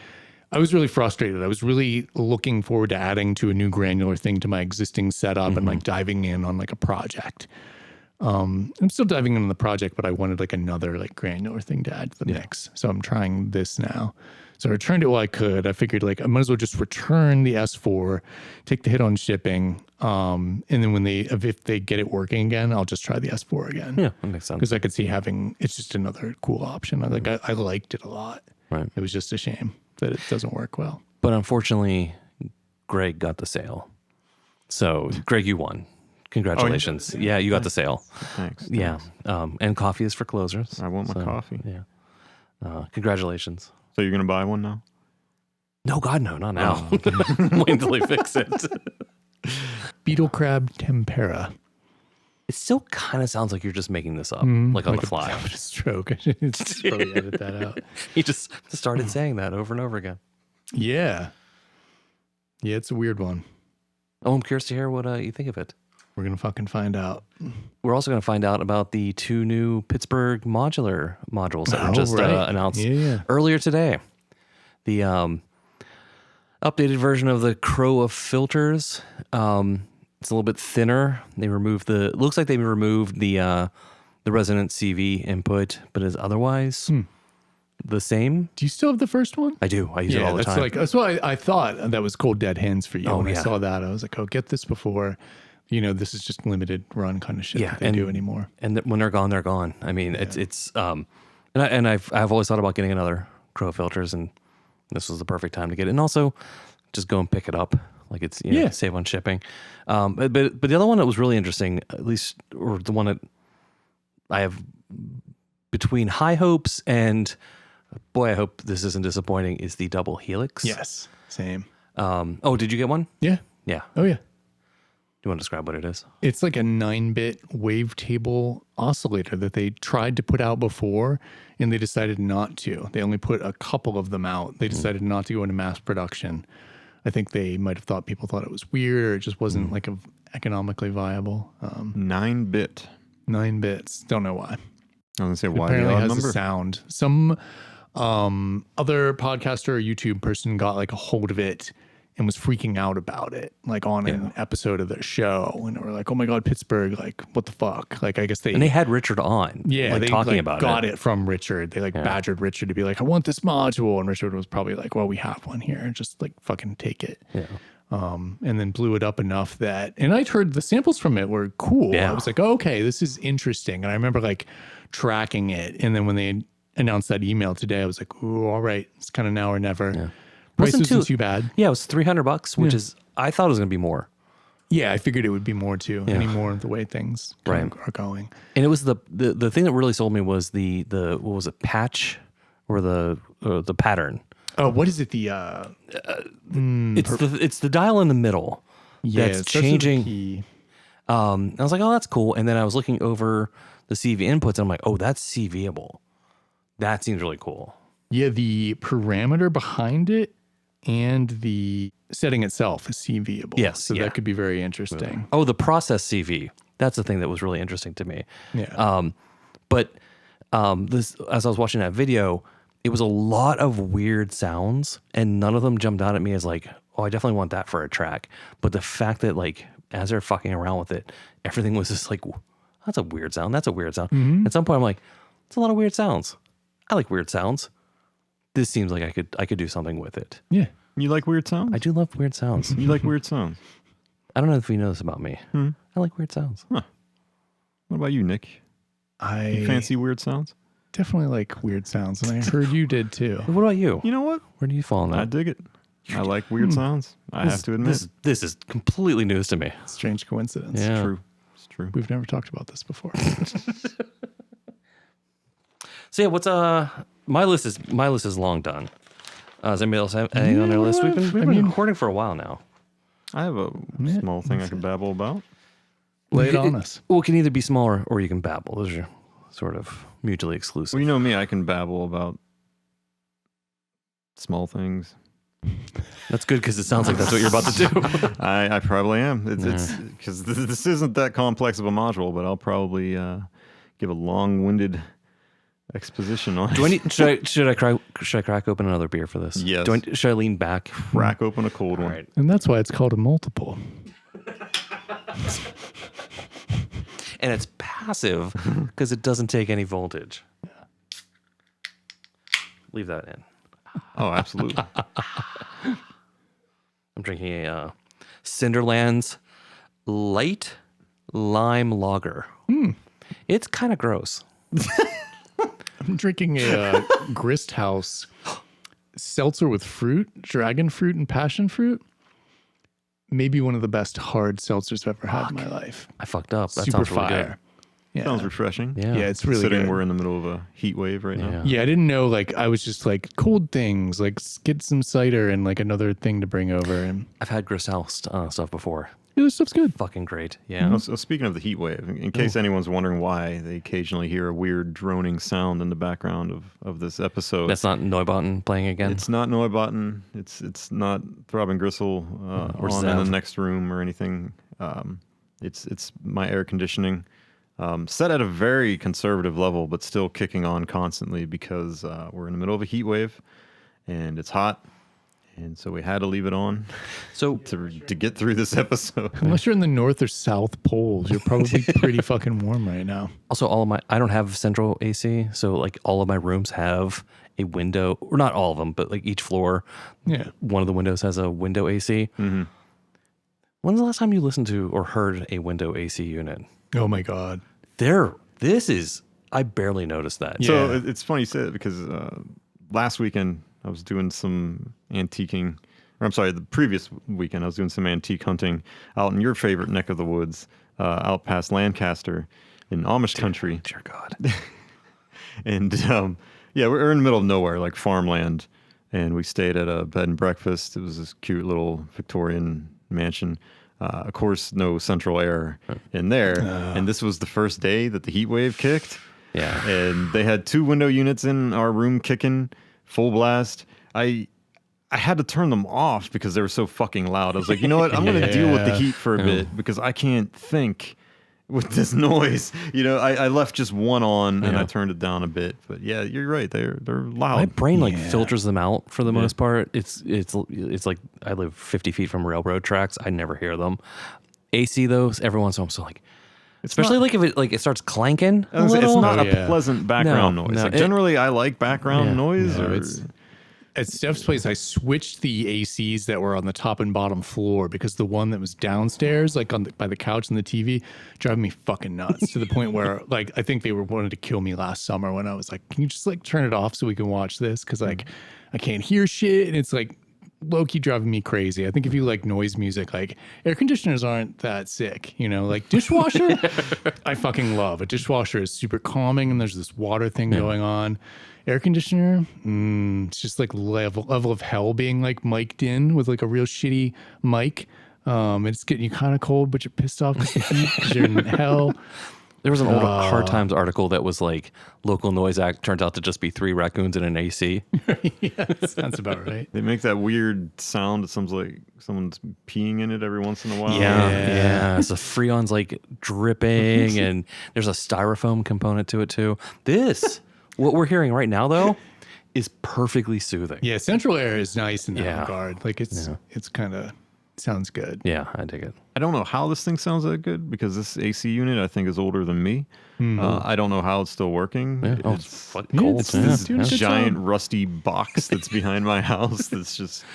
I was really frustrated. I was really looking forward to adding to a new granular thing to my existing setup and like diving in on like a project. I'm still diving into the project, but I wanted like another like granular thing to add to the mix. So I'm trying this now. So I returned it while I could. I figured like I might as well just return the S4, take the hit on shipping, and then if they get it working again, I'll just try the S4 again. Yeah, that makes sense. Because I could see it's just another cool option. I liked it a lot. Right. It was just a shame that it doesn't work well. But unfortunately, Greg got the sale. So Greg, you won. Congratulations. Yeah, you got the sale. Thanks. Yeah. And coffee is for closers. I want my coffee. Yeah. Congratulations. So you're going to buy one now? No, God, no, not now. Wait until they fix it. Beetle Crab Tempera. It still kind of sounds like you're just making this up, like on the fly. A stroke. I should probably edit that out. He just started saying that over and over again. Yeah. Yeah, it's a weird one. Oh, I'm curious to hear what you think of it. We're going to fucking find out. We're also going to find out about the 2 new Pittsburgh modular modules that were just announced earlier today. The updated version of the Crow of filters. It's a little bit thinner. Looks like they removed the resonant CV input, but is otherwise the same. Do you still have the first one? I do. I use it all the time. That's why I thought that was cold dead hands for you. When I saw that, I was like, oh, get this before. This is just limited run kind of shit that they do anymore. And when they're gone, they're gone. I mean, it's and I've always thought about getting another Crow filters, and this was the perfect time to get it. And also, just go and pick it up. like it's save on shipping. But the other one that was really interesting, at least, or the one that I have between high hopes and boy, I hope this isn't disappointing, is the double helix. Yes, same. Did you get one? Yeah. Yeah. Oh yeah. Do you want to describe what it is? It's like a 9-bit wavetable oscillator that they tried to put out before, and they decided not to. They only put a couple of them out. They decided not to go into mass production. I think they might have thought people thought it was weird, or it just wasn't like economically viable. 9-bit. 9 bits. Don't know why. I was gonna say why Apparently the it odd has number. a sound. Some other podcaster or YouTube person got like a hold of it and was freaking out about it, like on an episode of their show, and they were like, "Oh my god, Pittsburgh! Like, what the fuck?" Like, I guess they And they had Richard on. they talking about got it from Richard. They badgered Richard to be like, "I want this module," and Richard was probably like, "Well, we have one here. Just like fucking take it." Yeah. And then blew it up enough that, and I'd heard the samples from it were cool. Yeah. I was like, oh, okay, this is interesting. And I remember like tracking it. And then when they announced that email today, I was like, ooh, all right, it's kind of now or never. Yeah. Price wasn't too bad. Yeah, it was $300, which is, I thought it was going to be more. Yeah, I figured it would be more too, anymore the way things Right. are going. And it was the thing that really sold me was the what was it, patch or the pattern. Oh, what is it? The It's the dial in the middle that's it starts with a changing. P. I was like, oh, that's cool. And then I was looking over the CV inputs, and I'm like, oh, that's CVable. That seems really cool. Yeah, the parameter behind it and the setting itself is CVable. Yes, so yeah. that could be very interesting. Oh, the process CV. That's the thing that was really interesting to me. Yeah. But this, as I was watching that video, it was a lot of weird sounds, and none of them jumped out at me as like, oh, I definitely want that for a track. But the fact that like as they're fucking around with it, everything was just like, that's a weird sound. That's a weird sound. At some point, I'm like, it's a lot of weird sounds. I like weird sounds. This seems like I could do something with it. Yeah. You like weird sounds? I do love weird sounds. You like weird sounds? I don't know if you know this about me. I like weird sounds. What about you, Nick? I You fancy weird sounds? definitely like weird sounds, and I heard you did too. What about you? You know what? Where do you fall on I that? dig it. I like weird sounds. I have to admit. This is completely news to me. Strange coincidence. Yeah. True. It's true. We've never talked about this before. So yeah, what's my list is long done. Does anybody else have anything on their list? We've been recording for a while now. I have a small thing I can babble about. Lay it on us. Well, it can either be smaller or you can babble. Those are sort of mutually exclusive. Well, you know me, I can babble about small things. That's good because it sounds like that's what you're about to do. I probably am. It's because this isn't that complex of a module, but I'll probably give a long-winded exposition on it. Do I need? Should I crack open another beer for this? Yes. Should I lean back? Crack open a cold one. Right. And that's why it's called a multiple. And it's passive because it doesn't take any voltage. Leave that in. Oh, absolutely. I'm drinking a Cinderlands light lime lager. It's kind of gross. I'm drinking a Grist House seltzer with fruit, dragon fruit, and passion fruit. Maybe one of the best hard seltzers I've ever had in my life. I fucked up. That Super sounds really fire. Yeah. Sounds refreshing. good. Yeah. Yeah, it's really Considering good. we're in the middle of a heat wave right now. Yeah, I didn't know. Like, I was just like cold things, like get some cider and like another thing to bring over. And I've had Grist House stuff before. yeah, this stuff's good. Fucking great. Yeah. So speaking of the heat wave, in case anyone's wondering why they occasionally hear a weird droning sound in the background of this episode, That's not Neubauten playing again. it's not Neubauten, it's not Throbbing Gristle Or on in the Zev. next room or anything. It's my air conditioning set at a very conservative level, but still kicking on constantly because we're in the middle of a heat wave and it's hot. And so we had to leave it on So to get through this episode. Unless you're in the North or South poles, you're probably pretty fucking warm right now. also I don't have central AC, so like all of my rooms have a window, or not all of them, but like each floor, Yeah. one of the windows has a window AC. Mm-hmm. When's the last time you listened to or heard a window AC unit? Oh my God. I barely noticed that. Yeah. So it's funny you say it because last weekend I was doing some antiquing or I'm sorry, the previous weekend, I was doing some antique hunting out in your favorite neck of the woods, out past Lancaster in Amish country. Dear God. And yeah, we're in the middle of nowhere, like farmland. And we stayed at a bed and breakfast. It was this cute little Victorian mansion. Of course, no central air in there. And this was the first day that the heat wave kicked. Yeah. And they had 2 window units in our room kicking full blast. I had to turn them off because they were so fucking loud. I was like, you know what? I'm going to deal with the heat for a bit because I can't think with this noise. You know, I left just one on and I turned it down a bit. But yeah, you're right. They're loud. My brain like filters them out for the most part. It's like I live 50 feet from railroad tracks. I never hear them. AC though, every once in a while I'm still like, especially like if it starts clanking. It's not a pleasant background noise. No, like generally, I like background noise. At Steph's place, I switched the ACs that were on the top and bottom floor because the one that was downstairs, like by the couch and the TV, driving me fucking nuts to the point where, like, I think they wanted to kill me last summer when I was like, "Can you just like turn it off so we can watch this?" Because like I can't hear shit, and it's like low-key driving me crazy. I think if you like noise music, like air conditioners aren't that sick, you know, like dishwasher, I fucking love. A dishwasher is super calming, and there's this water thing going on. Air conditioner, it's just like level of hell being like mic'd in with like a real shitty mic. It's getting you kind of cold, but you're pissed off because you're in hell. There was an old Hard Times article that was like local noise act turns out to just be 3 raccoons in an AC. Yeah, that sounds about right. They make that weird sound. It sounds like someone's peeing in it every once in a while. Yeah. So Freon's like dripping, and there's a styrofoam component to it too. What we're hearing right now, though, is perfectly soothing. Yeah, central air is nice in that regard. Like it's kind of sounds good. Yeah, I dig it. I don't know how this thing sounds that good because this AC unit I think is older than me. I don't know how it's still working. Yeah. It's fucking cold. It's this giant rusty box that's behind my house. That's just.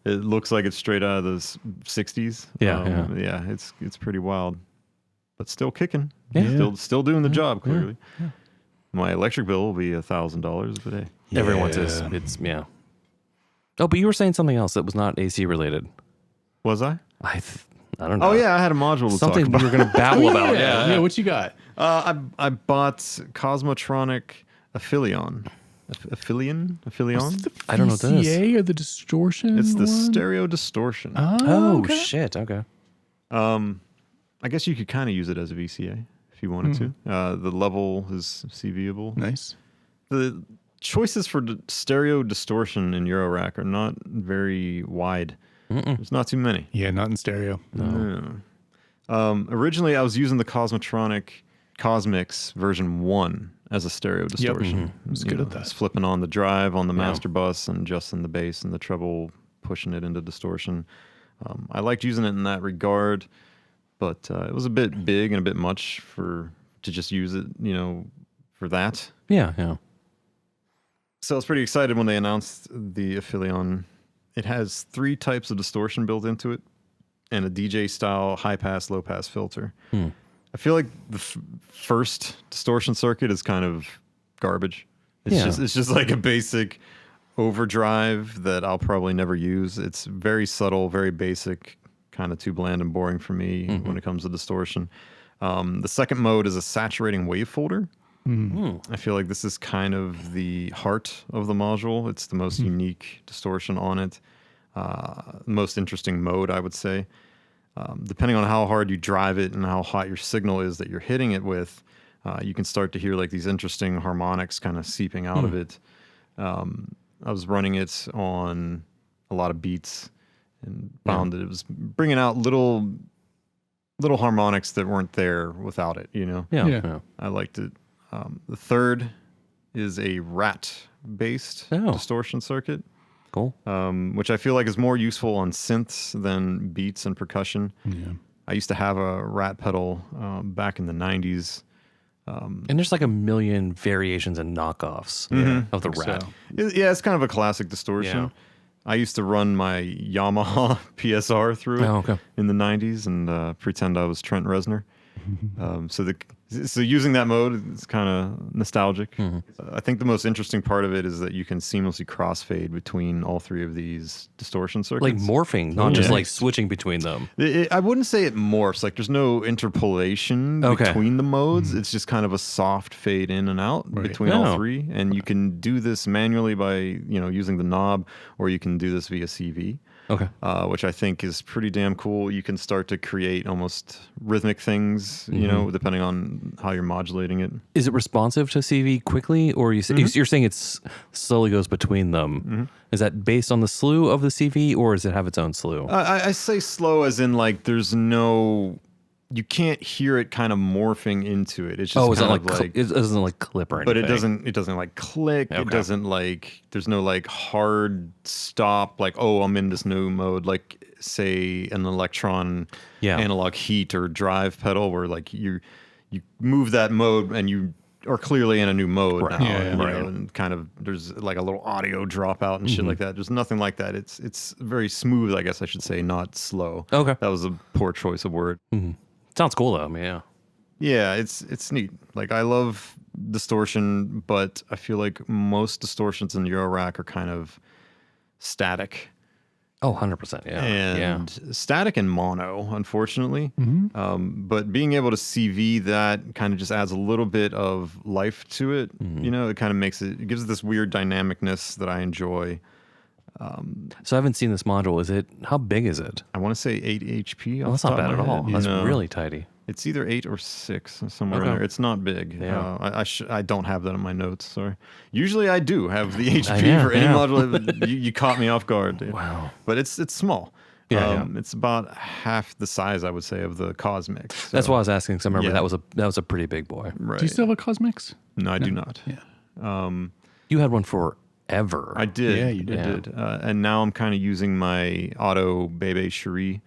It looks like it's straight out of the 60s. Yeah. It's pretty wild, but still kicking. Yeah. Still doing the job clearly. Yeah. My electric bill will be $1,000 a day. Everyone's is. Oh, but you were saying something else that was not AC related. Was I? I don't know. Oh yeah, I had a module to something talk about. we were going to babble about. Yeah, what you got? I bought Cosmotronic Aphelion. Aphelion? I don't know what that is. VCA or the distortion? It's the stereo distortion. Oh okay. Shit. Okay. I guess you could kind of use it as a VCA. If you wanted to. The level is CVable. Nice. The choices for stereo distortion in Eurorack are not very wide. There's not too many. Yeah, not in stereo. No. Originally, I was using the Cosmotronic Cosmix version 1 as a stereo distortion. I was good at that. It's flipping on the drive on the master bus and adjusting the bass and the treble, pushing it into distortion. I liked using it in that regard. But it was a bit big and a bit much to just use it, for that. Yeah. So I was pretty excited when they announced the Aphelion. It has 3 types of distortion built into it and a DJ-style high-pass, low-pass filter. I feel like the first distortion circuit is kind of garbage. It's just like a basic overdrive that I'll probably never use. It's very subtle, very basic, kind of too bland and boring for me when it comes to distortion. The second mode is a saturating wave folder. I feel like this is kind of the heart of the module. It's the most unique distortion on it. Most interesting mode, I would say. Depending on how hard you drive it and how hot your signal is that you're hitting it with, you can start to hear like these interesting harmonics kind of seeping out of it. I was running it on a lot of beats and found that it was bringing out little harmonics that weren't there without it, Yeah. I liked it. The third is a rat-based distortion circuit. Cool. Which I feel like is more useful on synths than beats and percussion. Yeah. I used to have a rat pedal back in the 90s. And there's like a million variations and knockoffs of the rat. So. It's kind of a classic distortion. Yeah. I used to run my Yamaha PSR through it in the 90s and pretend I was Trent Reznor. So So using that mode is kind of nostalgic. I think the most interesting part of it is that you can seamlessly crossfade between all three of these distortion circuits. Like morphing, not just like switching between them. I wouldn't say it morphs. Like there's no interpolation between the modes. It's just kind of a soft fade in and out between all three. And you can do this manually by using the knob, or you can do this via CV. Okay. Which I think is pretty damn cool. You can start to create almost rhythmic things, depending on how you're modulating it. Is it responsive to CV quickly, or you're saying it's slowly goes between them? Is that based on the slew of the CV, or does it have its own slew? I say slow as in like there's no... You can't hear it kind of morphing into it. It's just kind of like it doesn't like clip or anything. But it doesn't like click. Okay. It doesn't like, there's no like hard stop, like, oh, I'm in this new mode, like say an Electron analog heat or drive pedal where like you move that mode and you are clearly in a new mode now. And kind of there's like a little audio dropout and shit like that. There's nothing like that. It's very smooth, I guess I should say, not slow. Okay. That was a poor choice of word. Sounds cool though, yeah. Yeah, it's neat. Like I love distortion, but I feel like most distortions in Eurorack are kind of static. Oh, 100%, yeah. And static and mono, unfortunately. But being able to CV that kind of just adds a little bit of life to it. It kind of makes it gives it this weird dynamicness that I enjoy. So I haven't seen this module. How big is it? I want to say 8 HP. Well, that's not bad at all. That's really tidy. It's either 8 or 6, somewhere in there. It's not big. Yeah. I don't have that in my notes. Sorry. Usually I do have the HP for any module. You caught me off guard. Dude. Wow. But it's small. Yeah, It's about half the size, I would say, of the Cosmix. So. That's why I was asking. Because I remember that was a pretty big boy. Right. Do you still have a Cosmix? No, I do not. Yeah. You had one forever. I did. Yeah, you did. I did. And now I'm kind of using my Auto Bebe Cherie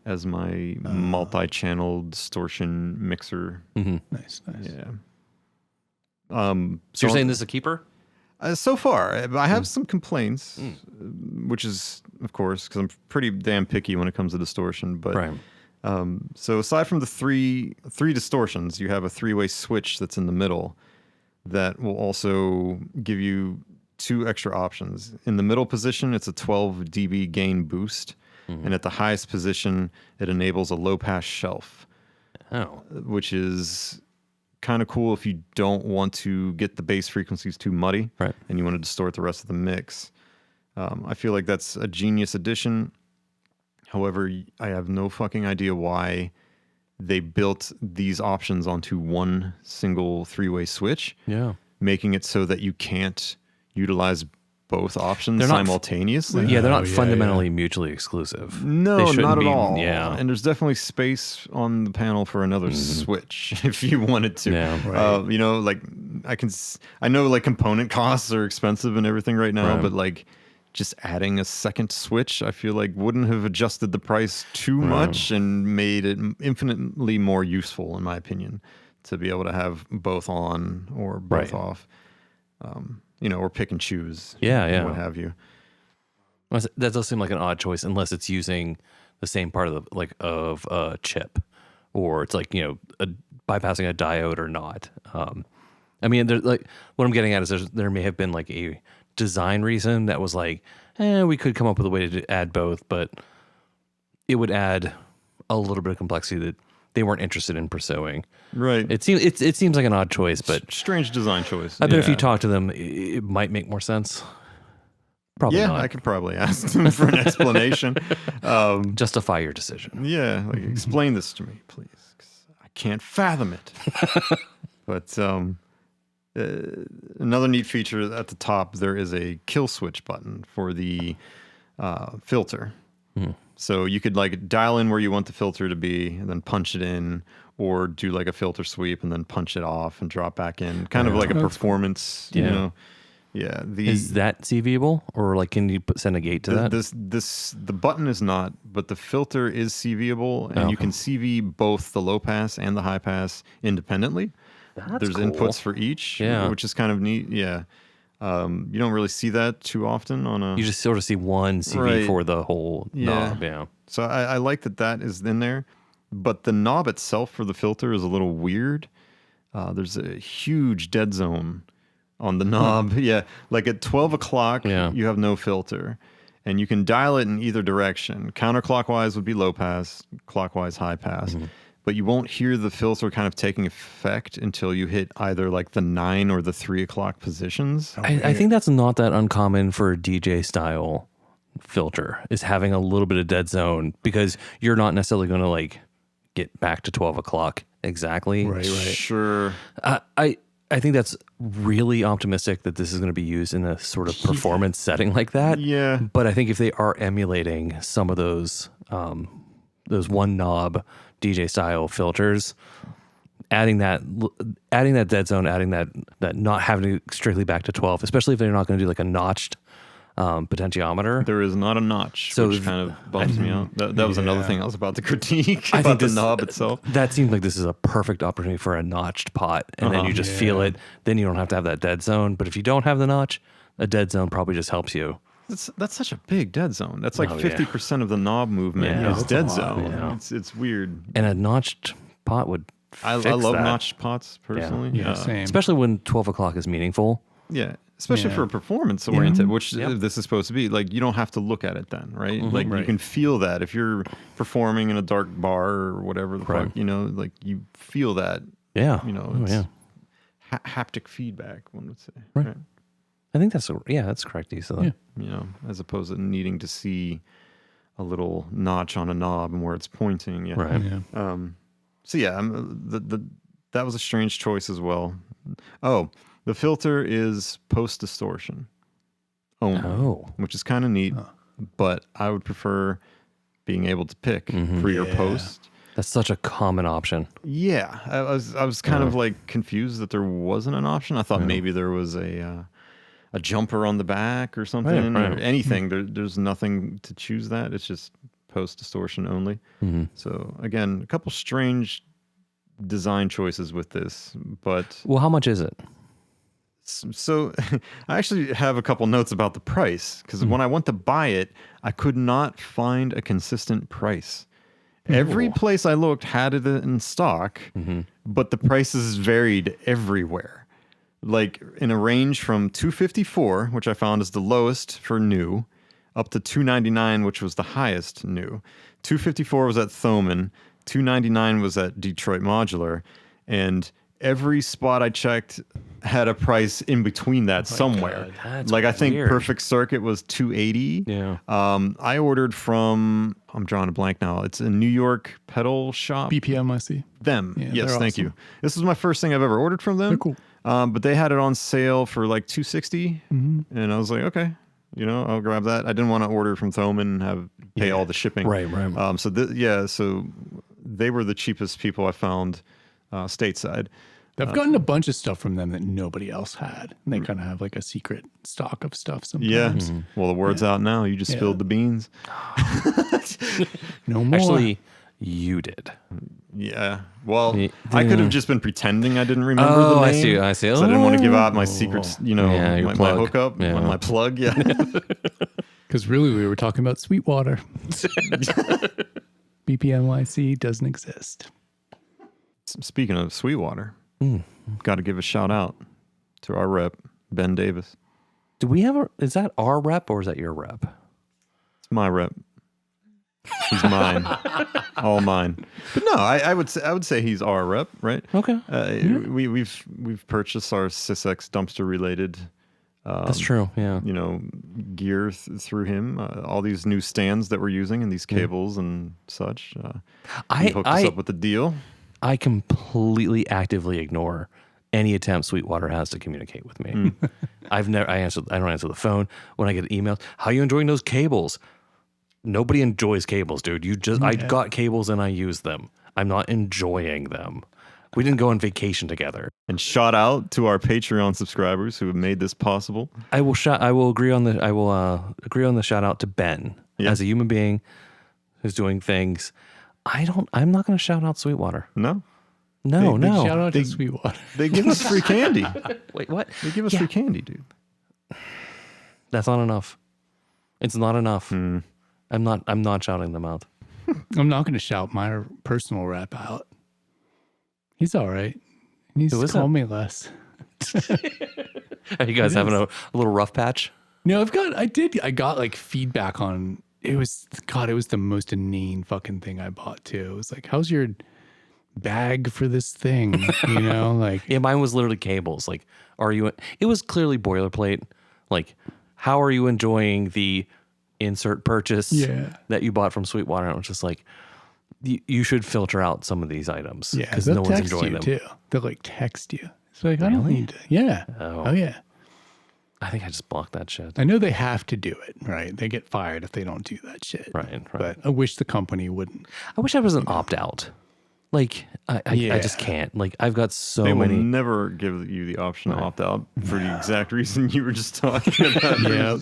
as my multi-channel distortion mixer. Nice. Yeah. So you're saying this is a keeper? So far, I have some complaints, which is, of course, because I'm pretty damn picky when it comes to distortion. But so aside from the three distortions, you have a 3-way switch that's in the middle that will also give you 2 extra options. In the middle position, it's a 12 dB gain boost, and at the highest position, it enables a low-pass shelf, which is kind of cool if you don't want to get the bass frequencies too muddy, and you want to distort the rest of the mix. I feel like that's a genius addition. However, I have no fucking idea why they built these options onto one single 3-way switch, making it so that you can't utilize both options simultaneously. They're not fundamentally mutually exclusive. No, not at all. Yeah. And there's definitely space on the panel for another switch if you wanted to. Like I know like component costs are expensive and everything right now, but like just adding a second switch, I feel like wouldn't have adjusted the price too much and made it infinitely more useful, in my opinion, to be able to have both on or both off. Or pick and choose. What have you. That does seem like an odd choice unless it's using the same part of a chip, or it's like bypassing a diode or not. I mean, what I'm getting at is there may have been like a design reason that was like, we could come up with a way to add both, but it would add a little bit of complexity that they weren't interested in pursuing. Right. It seems like an odd choice, but strange design choice. I bet if you talk to them, it might make more sense. Probably not. I could probably ask them for an explanation. Justify your decision. Yeah, like explain this to me, please, 'cause I can't fathom it. But another neat feature at the top, there is a kill switch button for the filter. So you could like dial in where you want the filter to be and then punch it in, or do like a filter sweep and then punch it off and drop back in. Kind of like a performance, Yeah. Is that CVable, or like can you send a gate to that? The button is not, but the filter is CVable, and you can CV both the low pass and the high pass independently. There's cool. inputs for each, which is kind of neat. Yeah. You don't really see that too often on a... You just sort of see one CV for the whole knob, So I like that is in there, but the knob itself for the filter is a little weird. there's a huge dead zone on the knob. Yeah, like at 12 o'clock, you have no filter. And you can dial it in either direction. Counterclockwise would be low pass, clockwise high pass. But you won't hear the filter kind of taking effect until you hit either like the 9 or the 3 o'clock positions. I think that's not that uncommon for a DJ style filter, is having a little bit of dead zone, because you're not necessarily going to like get back to 12 o'clock exactly. Right. Sure. I think that's really optimistic that this is going to be used in a sort of performance setting like that. Yeah. But I think if they are emulating some of those one knob DJ style filters, adding that dead zone, adding that not having to strictly back to 12, especially if they're not going to do like a notched potentiometer. There is not a notch, which kind of bumps me out. That was another thing I was about to critique about the knob itself. That seems like this is a perfect opportunity for a notched pot, and then you just feel it. Then you don't have to have that dead zone. But if you don't have the notch, a dead zone probably just helps you. That's such a big dead zone. That's like 50% of the knob movement is dead zone. Yeah. It's weird. And a notched pot would I fix love that. notched pots personally. Yeah, same. Especially when 12 o'clock is meaningful. Yeah, especially for a performance oriented, which this is supposed to be. Like, you don't have to look at it then, right? Like you can feel that if you're performing in a dark bar or whatever the fuck, you know, like you feel that. Yeah. You know, it's haptic feedback, one would say. Right. I think that's correct use of that. You know, as opposed to needing to see a little notch on a knob and where it's pointing. Yeah. Right. Yeah. So yeah, that was a strange choice as well. Oh, the filter is post distortion only, which is kind of neat. But I would prefer being able to pick pre or post. That's such a common option. Yeah, I was kind of like confused that there wasn't an option. I thought maybe there was a jumper on the back or something or anything. There's nothing to choose that. It's just post distortion only. So again, a couple strange design choices with this, but well, how much is it? So I actually have a couple notes about the price, because when I went to buy it, I could not find a consistent price. Every place I looked had it in stock, but the prices varied everywhere. Like in a range from $254, which I found is the lowest for new, up to $299, which was the highest new. $254 was at Thomann, $299 was at Detroit Modular, and every spot I checked had a price in between that somewhere. Like I think Perfect Circuit was $280. Yeah. I ordered from, I'm drawing a blank now. It's a New York pedal shop. BPM, I see. Them. Yeah, Yes, they're thank awesome. you. This was my first thing I've ever ordered from them. They're cool. But they had it on sale for like $260, and I was like, okay, you know, I'll grab that. I didn't want to order from Thomann and pay all the shipping. Right. So they were the cheapest people I found stateside. I've gotten a bunch of stuff from them that nobody else had. And they kind of have like a secret stock of stuff sometimes. Yeah. Well, the word's out now. You just spilled the beans. No more. Actually, you did. Yeah. Well, I could have just been pretending I didn't remember the name. I see. 'Cause I didn't want to give out my secrets, you know, your my hookup, my plug. Yeah. Because really, we were talking about Sweetwater. BPMYC doesn't exist. Speaking of Sweetwater, got to give a shout out to our rep, Ben Davis. Do we have is that our rep or is that your rep? It's my rep. He's mine, all mine. But no, I would say he's our rep, right? Okay. We've purchased our Sysex Dumpster related. That's true. Yeah. You know, gear through him. All these new stands that we're using and these cables and such. He hooked us up with the deal. I completely actively ignore any attempt Sweetwater has to communicate with me. I don't answer the phone when I get emails. How are you enjoying those cables? Nobody enjoys cables, dude. I got cables and I use them. I'm not enjoying them. We didn't go on vacation together. And shout out to our Patreon subscribers who have made this possible. I will agree on the shout out to Ben as a human being who's doing things. I'm not going to shout out Sweetwater. No. Shout out to Sweetwater. They give us free candy. Wait, what? They give us free candy, dude. That's not enough. It's not enough. I'm not shouting them out. I'm not going to shout my personal rap out. He's all right. He needs Who to is call it? me less. Are you guys having a little rough patch? No, I got like feedback on it was the most inane fucking thing I bought too. It was like, how's your bag for this thing? You know, like Yeah, mine was literally cables. Like, it was clearly boilerplate. Like, how are you enjoying the insert purchase that you bought from Sweetwater? And it was just like, you should filter out some of these items because they'll no one's text enjoying you them. too. They'll like text you. It's like, I don't need to. Yeah. Oh yeah. I think I just blocked that shit. I know they have to do it, right? They get fired if they don't do that shit. Right. But I wish the company wouldn't. I wish I was an opt out. Like, I just can't. Like, I've got so They will many. never give you the option to opt out for the exact reason you were just talking about. Yeah.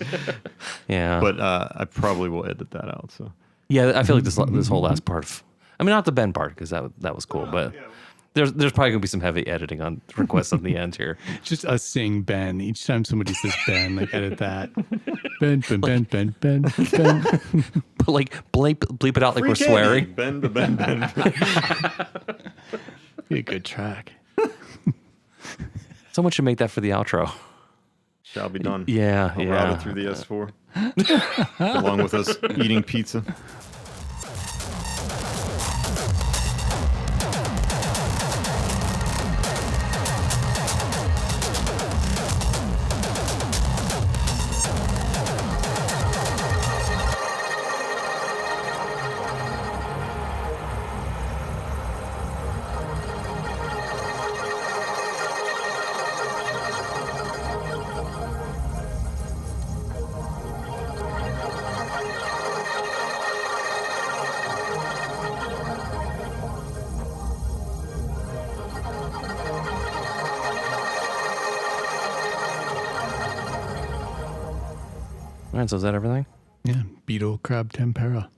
Yeah. But I probably will edit that out. So Yeah, I feel like this whole last part of, I mean, not the Ben part because that was cool, but there's probably gonna be some heavy editing on requests at the end here. Just us saying Ben each time somebody says Ben, like edit that. Ben, Ben, Ben, Ben, Ben, Ben. But like bleep it out like we're swearing. Ben. Be a good track. Someone should make that for the outro. Shall be done. Yeah, I'll yeah. route it through the S4 along with us eating pizza. All right, so is that everything? Yeah, beetle crab tempura.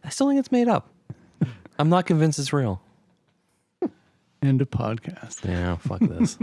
I still think it's made up. I'm not convinced it's real. And a podcast. Yeah, fuck this.